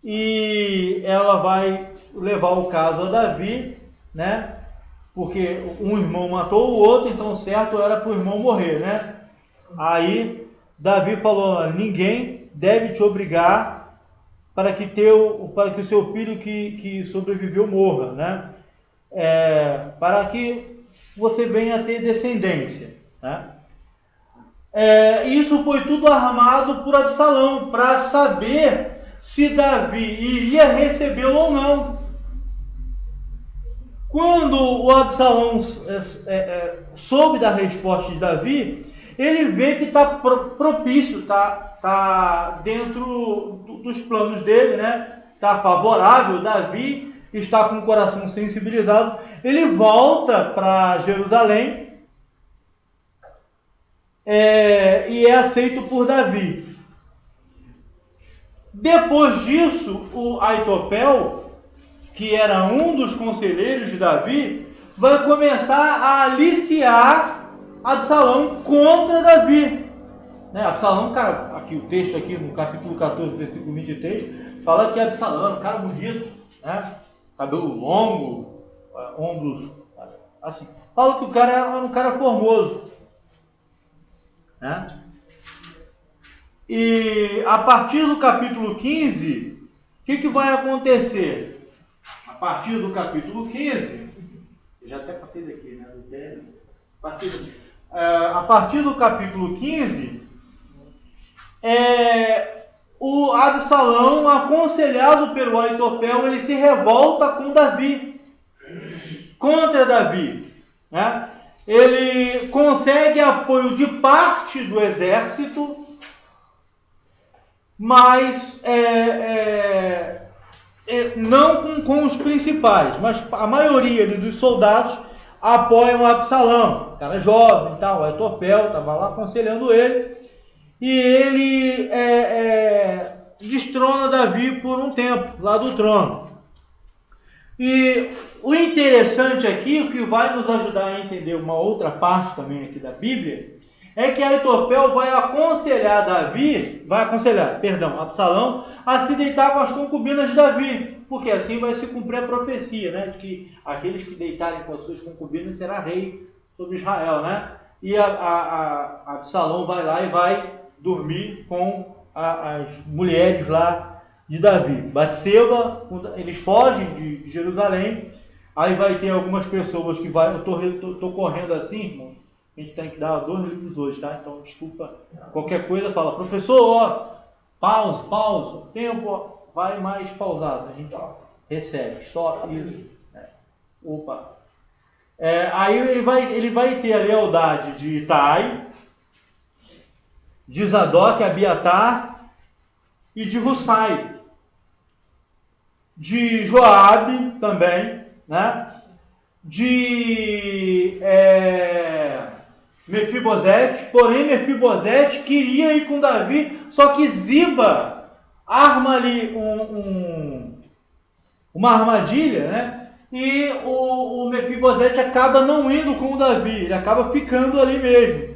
E ela vai levar o caso a Davi, né? Porque um irmão matou o outro, então o certo era para o irmão morrer, né? Aí Davi falou: ninguém deve te obrigar para que o seu filho que sobreviveu morra, né? Para que você venha a ter descendência, né? Isso foi tudo armado por Absalão, para saber se Davi iria recebê-lo ou não. Quando o Absalão soube da resposta de Davi, ele vê que está propício, está dentro dos planos dele, né? Está favorável. Davi está com o coração sensibilizado. Ele volta para Jerusalém e é aceito por Davi. Depois disso, o Aitofel, que era um dos conselheiros de Davi, vai começar a aliciar Absalão contra Davi, né? Absalão, cara, aqui o texto aqui no capítulo 14, versículo 23, fala que Absalão era um cara bonito, né? Cabelo longo, ombros assim. Fala que o cara era um cara formoso, né? E a partir do capítulo 15, o que vai acontecer? A partir do capítulo 15, eu já até passei daqui, né? A partir do capítulo 15, o Absalão, aconselhado pelo Aitofel, ele se revolta com Davi, contra Davi, né? Ele consegue apoio de parte do exército, mas não com os principais, mas a maioria dos soldados apoiam Absalão, cara jovem, tal. O Aitofel estava lá aconselhando ele, e ele destrona Davi por um tempo lá do trono. E o interessante aqui, o que vai nos ajudar a entender uma outra parte também aqui da Bíblia, é que Aitofel vai aconselhar Absalão a se deitar com as concubinas de Davi, porque assim vai se cumprir a profecia, né, de que aqueles que deitarem com as suas concubinas será rei sobre Israel, né? E Absalão vai lá e vai dormir com as mulheres lá de Davi. Batseba, eles fogem de Jerusalém. Aí vai ter algumas pessoas que vai. Eu tô correndo assim, irmão. A gente tem que dar 2 livros hoje, tá? Então, desculpa. Qualquer coisa, fala, professor, pausa. Tempo, vai mais pausado. A gente recebe. Só isso. Opa. Aí ele vai ter a lealdade de Itai, de Zadok, Abiatar e de Hussai. De Joabe também, né? De Mefibosete, porém Mefibosete queria ir com Davi, só que Ziba arma ali uma armadilha, né? e o Mefibosete acaba não indo com o Davi, ele acaba ficando ali mesmo,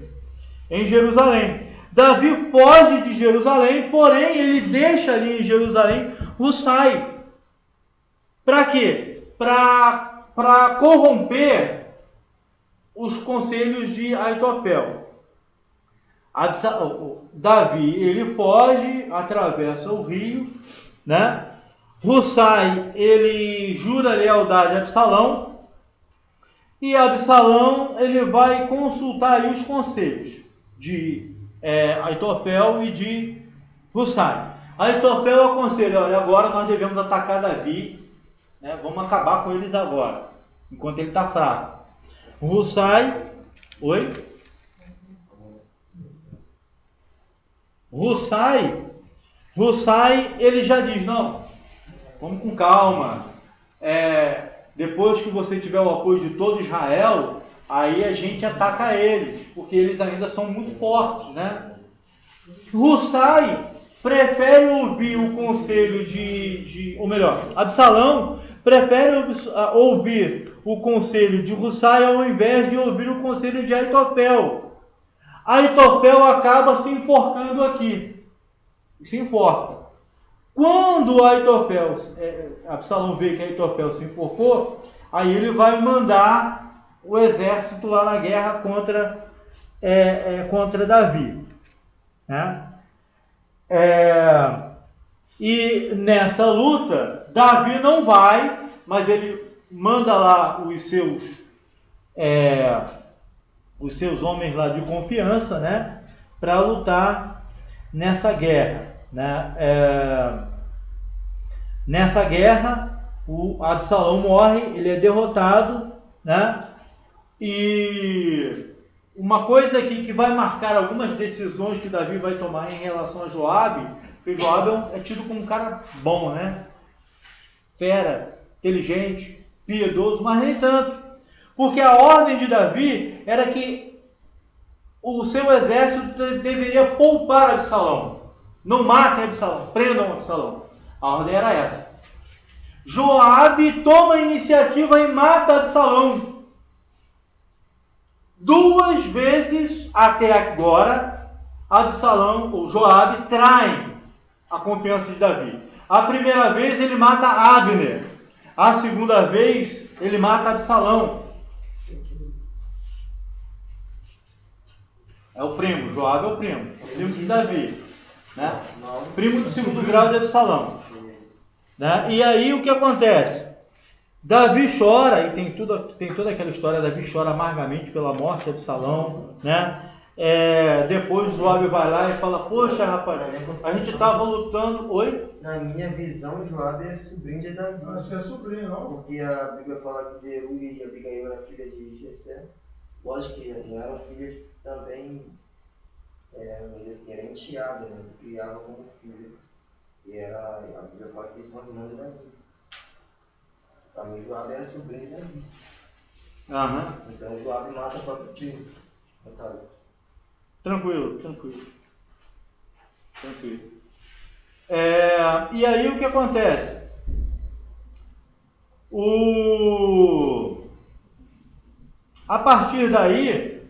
em Jerusalém. Davi foge de Jerusalém, porém ele deixa ali em Jerusalém Hussai. Para quê? Para corromper os conselhos de Aitofel. Davi, ele foge, atravessa o rio, né? Hussai, ele jura lealdade a Absalão, e Absalão, ele vai consultar aí os conselhos de Aitofel e de Hussai. Aitofel aconselha, olha, agora nós devemos atacar Davi, né? Vamos acabar com eles agora, enquanto ele está fraco. Hussai, Hussai, ele já diz, não, vamos com calma, depois que você tiver o apoio de todo Israel, aí a gente ataca eles, porque eles ainda são muito fortes, né? Hussai prefere ouvir o conselho ou melhor, Absalão prefere ouvir o conselho de Hussai ao invés de ouvir o conselho de Aitofel. Aitofel acaba se enforcando aqui. Se enforca. Quando Absalão vê que Aitofel se enforcou, aí ele vai mandar o exército lá na guerra contra Davi. Né? E nessa luta, Davi não vai, mas ele manda lá os seus homens lá de confiança, né, para lutar nessa guerra, né? Nessa guerra, o Absalão morre, ele é derrotado, né? E uma coisa aqui que vai marcar algumas decisões que Davi vai tomar em relação a Joabe, porque Joabe é tido como um cara bom, né? Fera, inteligente, piedoso, mas nem tanto. Porque a ordem de Davi era que o seu exército deveria poupar Absalão. Não matem Absalão, prendam Absalão. A ordem era essa. Joabe toma a iniciativa e mata Absalão. 2 vezes até agora, Absalão ou Joabe traem a confiança de Davi. A primeira vez ele mata Abner. A segunda vez ele mata Absalão. É o primo, Joabe é o primo de Davi, né? Primo de segundo grau de Absalão, né? E aí o que acontece? Davi chora, e tem toda aquela história, Davi chora amargamente pela morte de Absalão, né? Depois Joabe vai lá e fala, poxa rapaz, a gente estava lutando, Na minha visão, Joabe é sobrinho de Davi. Acho que é sobrinho, não? Porque a Bíblia fala que Zeruia e Abigail eram filha de Jessé. Lógico que não eram filhas também, assim, era enteada, né? Criava como filho. E a Bíblia fala que eles são irmãos de Davi. Para mim, Joabe era sobrinho de Davi. Aham. Então, Joabe mata o próprio filho. Tranquilo. E aí o que acontece? A partir daí,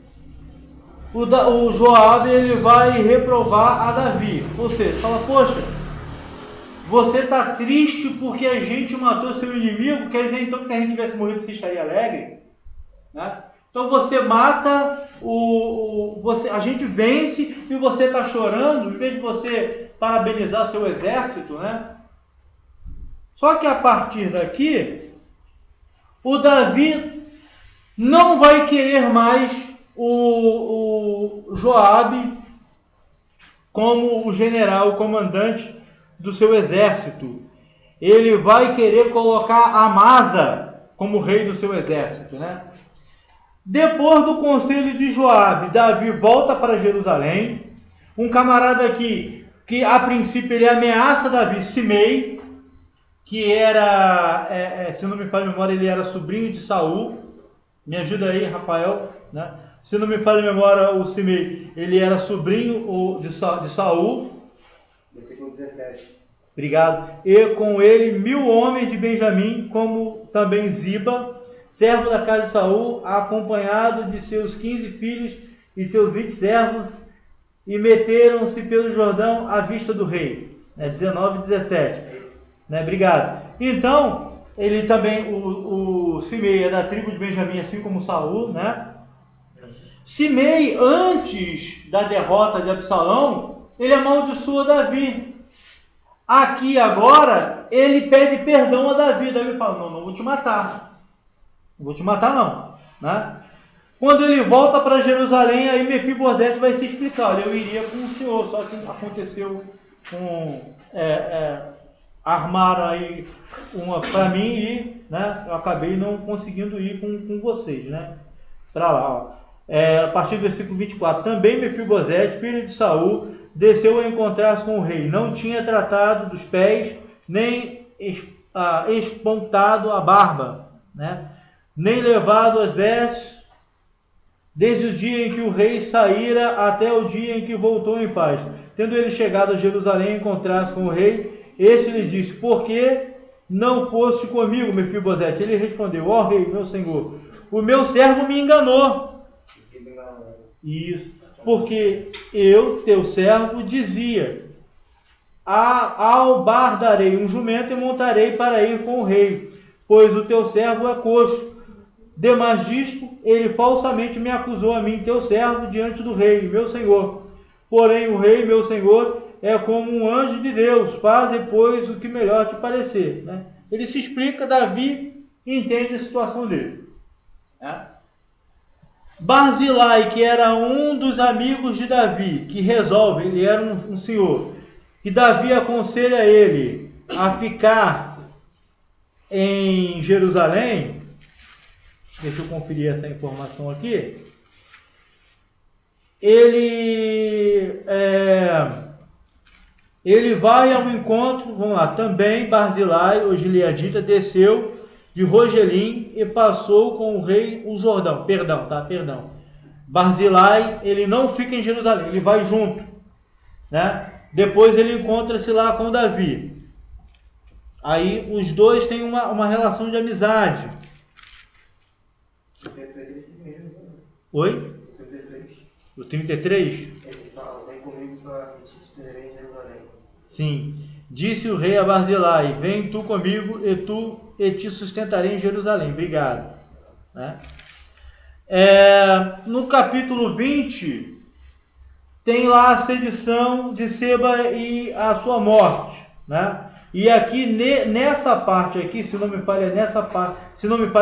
o Joabe ele vai reprovar a Davi. Ou seja, fala, poxa, você está triste porque a gente matou seu inimigo, quer dizer então que se a gente tivesse morrido você estaria alegre? Né? Então você mata, a gente vence e você está chorando, em vez de você parabenizar seu exército, né? Só que a partir daqui, o Davi não vai querer mais o Joabe como o general, o comandante do seu exército. Ele vai querer colocar Amasa como rei do seu exército, né? Depois do conselho de Joabe, Davi volta para Jerusalém. Um camarada aqui, que a princípio ele ameaça Davi, Simei, que era, se não me falha a memória, ele era sobrinho de Saul. Me ajuda aí, Rafael, né? Se não me falha a memória, o Simei, ele era sobrinho de Saul. Versículo 17. Obrigado. E com ele 1000 homens de Benjamim, como também Ziba, servo da casa de Saul, acompanhado de seus 15 filhos e seus 20 servos, e meteram-se pelo Jordão à vista do rei. 19 e 17. Obrigado. Então, ele também, o Simei é da tribo de Benjamim, assim como Saul, né? Simei, antes da derrota de Absalão, ele amaldiçoa Davi. Aqui agora, ele pede perdão a Davi. Davi fala, não vou te matar. Não vou te matar não. Né? Quando ele volta para Jerusalém, aí Mefibosete vai se explicar. Olha, eu iria com o senhor, só que aconteceu com... armaram aí uma para mim e, né, eu acabei não conseguindo ir com vocês, né? Para lá, ó. A partir do versículo 24. Também Mefibosete, filho de Saul, desceu a encontrar-se com o rei. Não tinha tratado dos pés, nem espontado a barba, né? Nem levado as vestes, desde o dia em que o rei saíra até o dia em que voltou em paz. Tendo ele chegado a Jerusalém, encontrar-se com o rei, este lhe disse, por que não foste comigo, Mefibosete? Ele respondeu, ó rei, meu senhor, o meu servo me enganou. Isso, porque eu, teu servo, dizia, albardarei um jumento e montarei para ir com o rei, pois o teu servo é coxo. Demais disto, ele falsamente me acusou a mim, teu servo, diante do rei, meu senhor. Porém, o rei, meu senhor, é como um anjo de Deus, faze, pois, o que melhor te parecer. Né? Ele se explica, Davi entende a situação dele. Né? Barzilai, que era um dos amigos de Davi, que resolve, ele era um senhor, que Davi aconselha ele a ficar em Jerusalém. Deixa eu conferir essa informação aqui. Ele vai ao encontro, vamos lá, também Barzilai, o gileadita, desceu de Rogelim e passou com o rei o Jordão. Perdão. Barzilai, ele não fica em Jerusalém, ele vai junto. Né? Depois ele encontra-se lá com Davi. Aí os dois têm uma relação de amizade. Oi? O 33? Ele fala, vem comigo para te sustentar em Jerusalém. Sim. Disse o rei a Barzilai, vem tu comigo e te sustentarei em Jerusalém. Obrigado. Né? No capítulo 20, tem lá a sedição de Seba e a sua morte. Né? E aqui, nessa parte aqui, se não me falha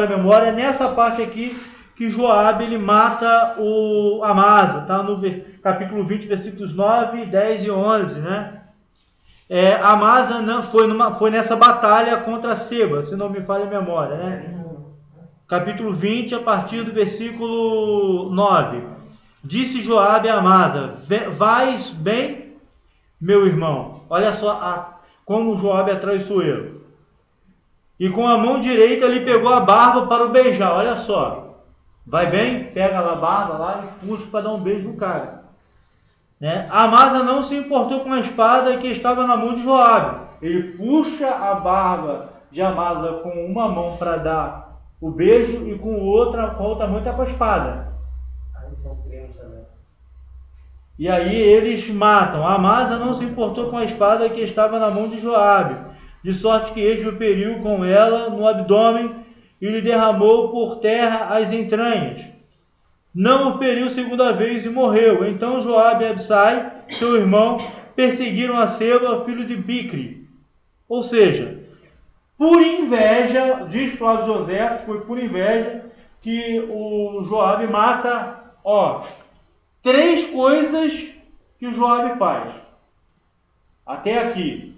a memória, é nessa parte aqui que Joabe ele mata o Amasa, tá? No capítulo 20, versículos 9, 10 e 11, né? Amasa não, foi nessa batalha contra Seba, se não me falha a memória, né? Capítulo 20, a partir do versículo 9. Disse Joabe a Amasa, vais bem, meu irmão? Olha só como Joabe é traiçoeiro. E com a mão direita ele pegou a barba para o beijar, olha só. Vai bem, pega a barba lá e puxa para dar um beijo no cara. Né? Amasa não se importou com a espada que estava na mão de Joabe. Ele puxa a barba de Amasa com uma mão para dar o beijo e com a outra mão está com a espada. Aí são primos também. E aí eles matam. Amasa não se importou com a espada que estava na mão de Joabe, de sorte que este o feriu com ela no abdômen e lhe derramou por terra as entranhas. Não o feriu segunda vez e morreu. Então Joabe e Absai, seu irmão, perseguiram a Seba, filho de Bicri. Ou seja, por inveja, diz Flávio José, foi por inveja que o Joabe mata, 3 coisas que o Joabe faz. Até aqui.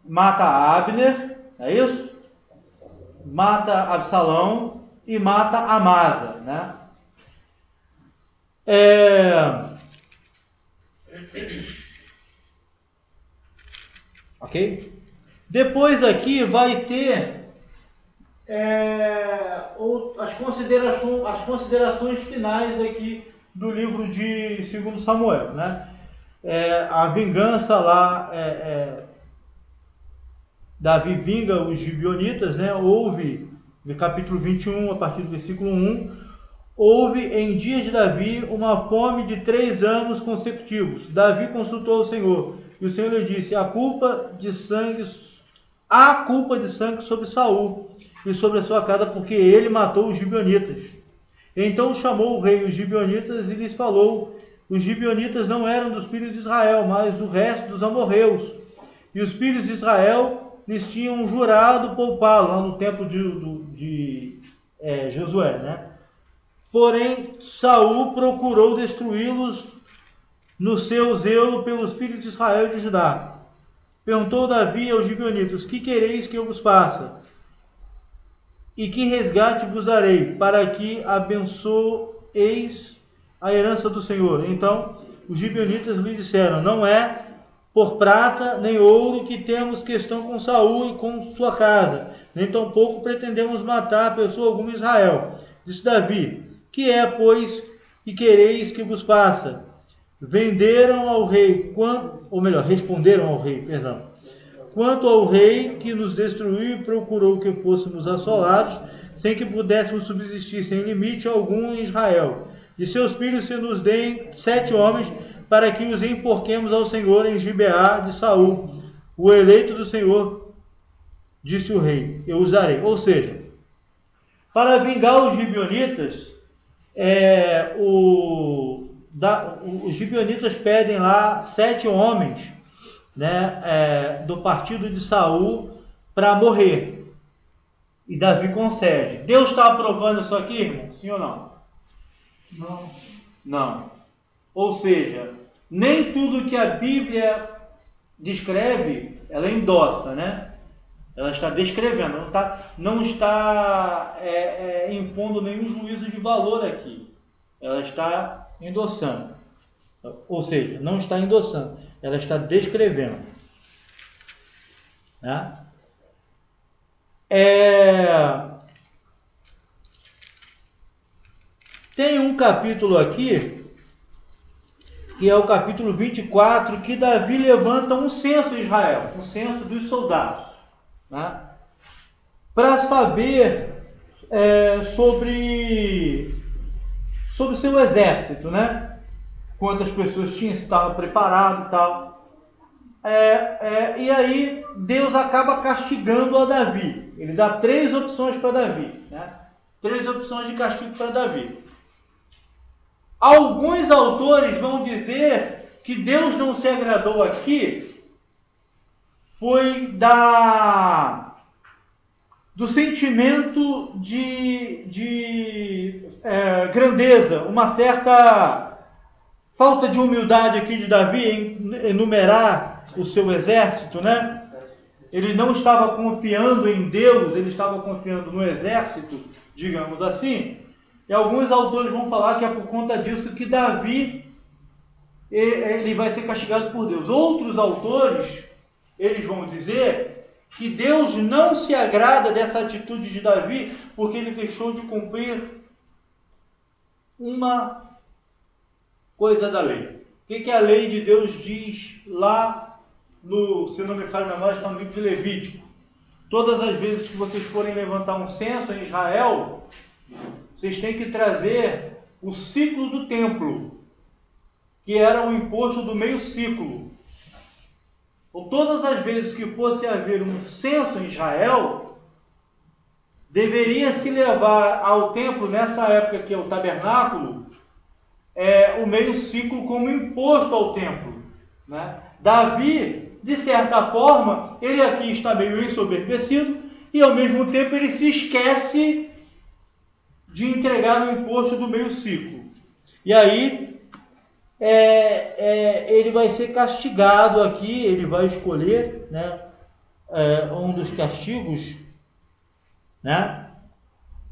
Mata Abner, é isso? Mata Absalão e mata Amasa, né? Ok? Depois aqui vai ter as considerações finais aqui do livro de 2 Samuel, né? a vingança lá, Davi vinga os gibeonitas, né? Houve, no capítulo 21, a partir do versículo 1, houve em dias de Davi uma fome de 3 anos consecutivos. Davi consultou o Senhor, e o Senhor lhe disse: há culpa de sangue sobre Saul e sobre a sua casa, porque ele matou os gibeonitas. Então chamou o rei os gibeonitas e lhes falou: os gibeonitas não eram dos filhos de Israel, mas do resto dos amorreus. E os filhos de Israel lhes tinham jurado poupá-lo, lá no tempo de Josué, né? Porém, Saul procurou destruí-los no seu zelo pelos filhos de Israel e de Judá. Perguntou Davi aos gibeonitas: que quereis que eu vos faça? E que resgate vos darei, para que abençoeis a herança do Senhor? Então os gibeonitas lhe disseram: não é por prata nem ouro que temos questão com Saul e com sua casa, nem tampouco pretendemos matar pessoa alguma em Israel. Disse Davi: que é, pois, que quereis que vos faça? Responderam ao rei, quanto ao rei que nos destruiu e procurou que fôssemos assolados, sem que pudéssemos subsistir sem limite algum em Israel. De seus filhos se nos deem 7 homens, para que os enforquemos ao Senhor em Gibeá de Saul, o eleito do Senhor, disse o rei, eu usarei. Ou seja, para vingar os gibeonitas, os gibeonitas pedem lá 7 homens, né, do partido de Saul para morrer. E Davi concede. Deus está aprovando isso aqui, irmão? Sim ou não? Não. Não. Ou seja, nem tudo que a Bíblia descreve, ela endossa, né? Ela está descrevendo, não está impondo nenhum juízo de valor aqui. Ela está endossando. Ou seja, não está endossando, ela está descrevendo. Né? Tem um capítulo aqui, que é o capítulo 24, que Davi levanta um censo em Israel, um censo dos soldados, né? Para saber sobre seu exército, né? Quantas pessoas tinham, se estava preparado e tal. E aí Deus acaba castigando a Davi. Ele dá 3 opções para Davi, né? 3 opções de castigo para Davi. Alguns autores vão dizer que Deus não se agradou aqui foi do sentimento de grandeza, uma certa falta de humildade aqui de Davi em enumerar o seu exército, né? Ele não estava confiando em Deus, ele estava confiando no exército, digamos assim. E alguns autores vão falar que é por conta disso que Davi ele vai ser castigado por Deus. Outros autores, eles vão dizer que Deus não se agrada dessa atitude de Davi porque ele deixou de cumprir uma coisa da lei. O que a lei de Deus diz lá se não me falha a memória, está no livro de Levítico? Todas as vezes que vocês forem levantar um censo em Israel, vocês têm que trazer o ciclo do templo, que era o imposto do meio ciclo. Ou todas as vezes que fosse haver um censo em Israel, deveria se levar ao templo, nessa época que é o tabernáculo, o meio ciclo como imposto ao templo, né? Davi, de certa forma, ele aqui está meio ensoberbecido e ao mesmo tempo ele se esquece de entregar o imposto do meio ciclo. E aí ele vai ser castigado aqui, ele vai escolher, né, um dos castigos, né?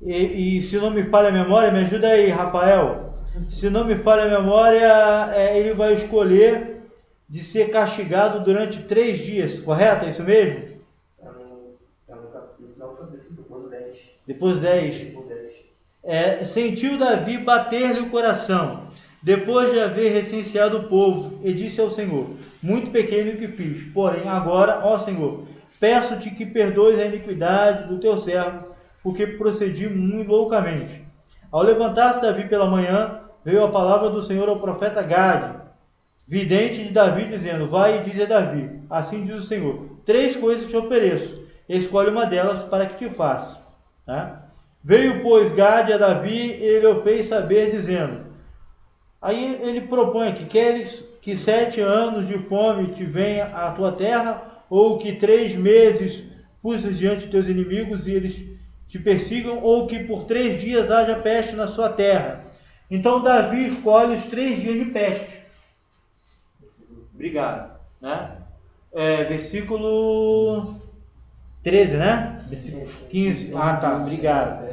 E se não me falha a memória, me ajuda aí, Rafael. Se não me falha a memória, ele vai escolher de ser castigado durante 3 dias, correto? É isso mesmo? No final depois do 10. Depois 10. Sentiu Davi bater-lhe o coração. depois de haver recenseado o povo, e disse ao Senhor: muito pequeno o que fiz, porém agora, ó Senhor, peço-te que perdoes a iniquidade do teu servo, porque procedi muito loucamente. Ao levantar-se Davi pela manhã, veio a palavra do Senhor ao profeta Gade, vidente de Davi, dizendo: vai e diz a Davi, assim diz o Senhor, 3 coisas te ofereço, escolhe uma delas para que te faça. Tá? Veio, pois, Gade a Davi, e ele o fez saber, dizendo, aí ele propõe que queres que 7 anos de fome te venha à tua terra, ou que 3 meses pusas diante de teus inimigos e eles te persigam, ou que por 3 dias haja peste na sua terra. Então Davi escolhe os 3 dias de peste. Obrigado. Né? Versículo 13, né? Versículo 15. Ah, tá. Obrigado.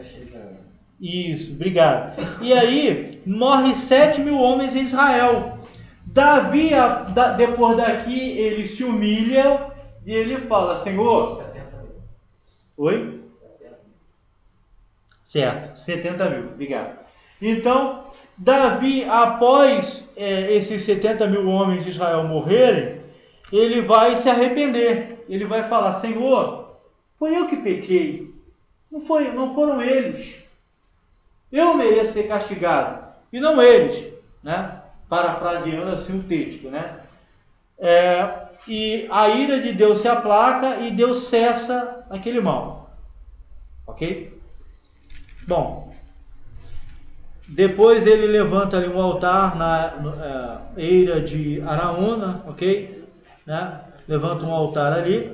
Isso, obrigado. E aí, morre 7.000 homens em Israel. Davi, depois daqui, ele se humilha e ele fala, Senhor... 70 mil. Oi? 70. Certo, 70.000, obrigado. Então, Davi, após esses 70.000 homens de Israel morrerem, ele vai se arrepender. Ele vai falar, Senhor, foi eu que pequei, não foram eles. Eu mereço ser castigado, e não eles, né? Parafraseando assim o texto, né? E a ira de Deus se aplaca e Deus cessa aquele mal. Ok? Bom, depois ele levanta ali um altar na eira de Araúna, ok? Né? Levanta um altar ali.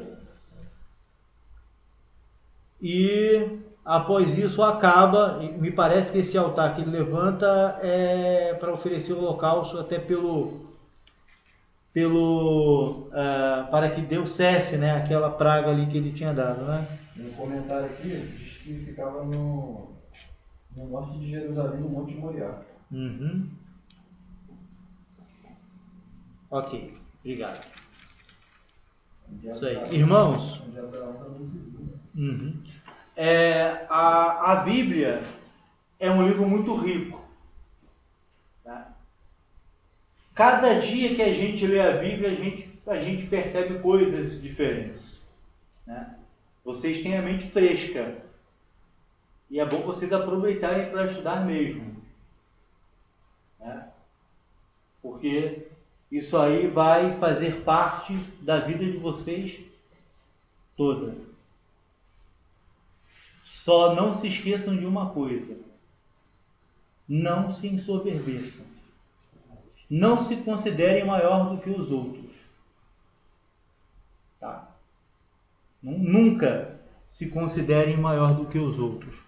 E após isso acaba, me parece que esse altar que ele levanta é para oferecer o holocausto até para que Deus cesse, né, aquela praga ali que ele tinha dado, né? No comentário aqui diz que ficava no norte de Jerusalém, no Monte Moriá. Uhum. Ok, obrigado. Isso aí. Irmãos, uhum. A Bíblia é um livro muito rico. Tá? Cada dia que a gente lê a Bíblia, a gente percebe coisas diferentes. Né? Vocês têm a mente fresca. E é bom vocês aproveitarem para estudar mesmo. Né? Porque isso aí vai fazer parte da vida de vocês toda. Só não se esqueçam de uma coisa. Não se ensoberbeçam. Não se considerem maior do que os outros. Tá? Nunca se considerem maior do que os outros.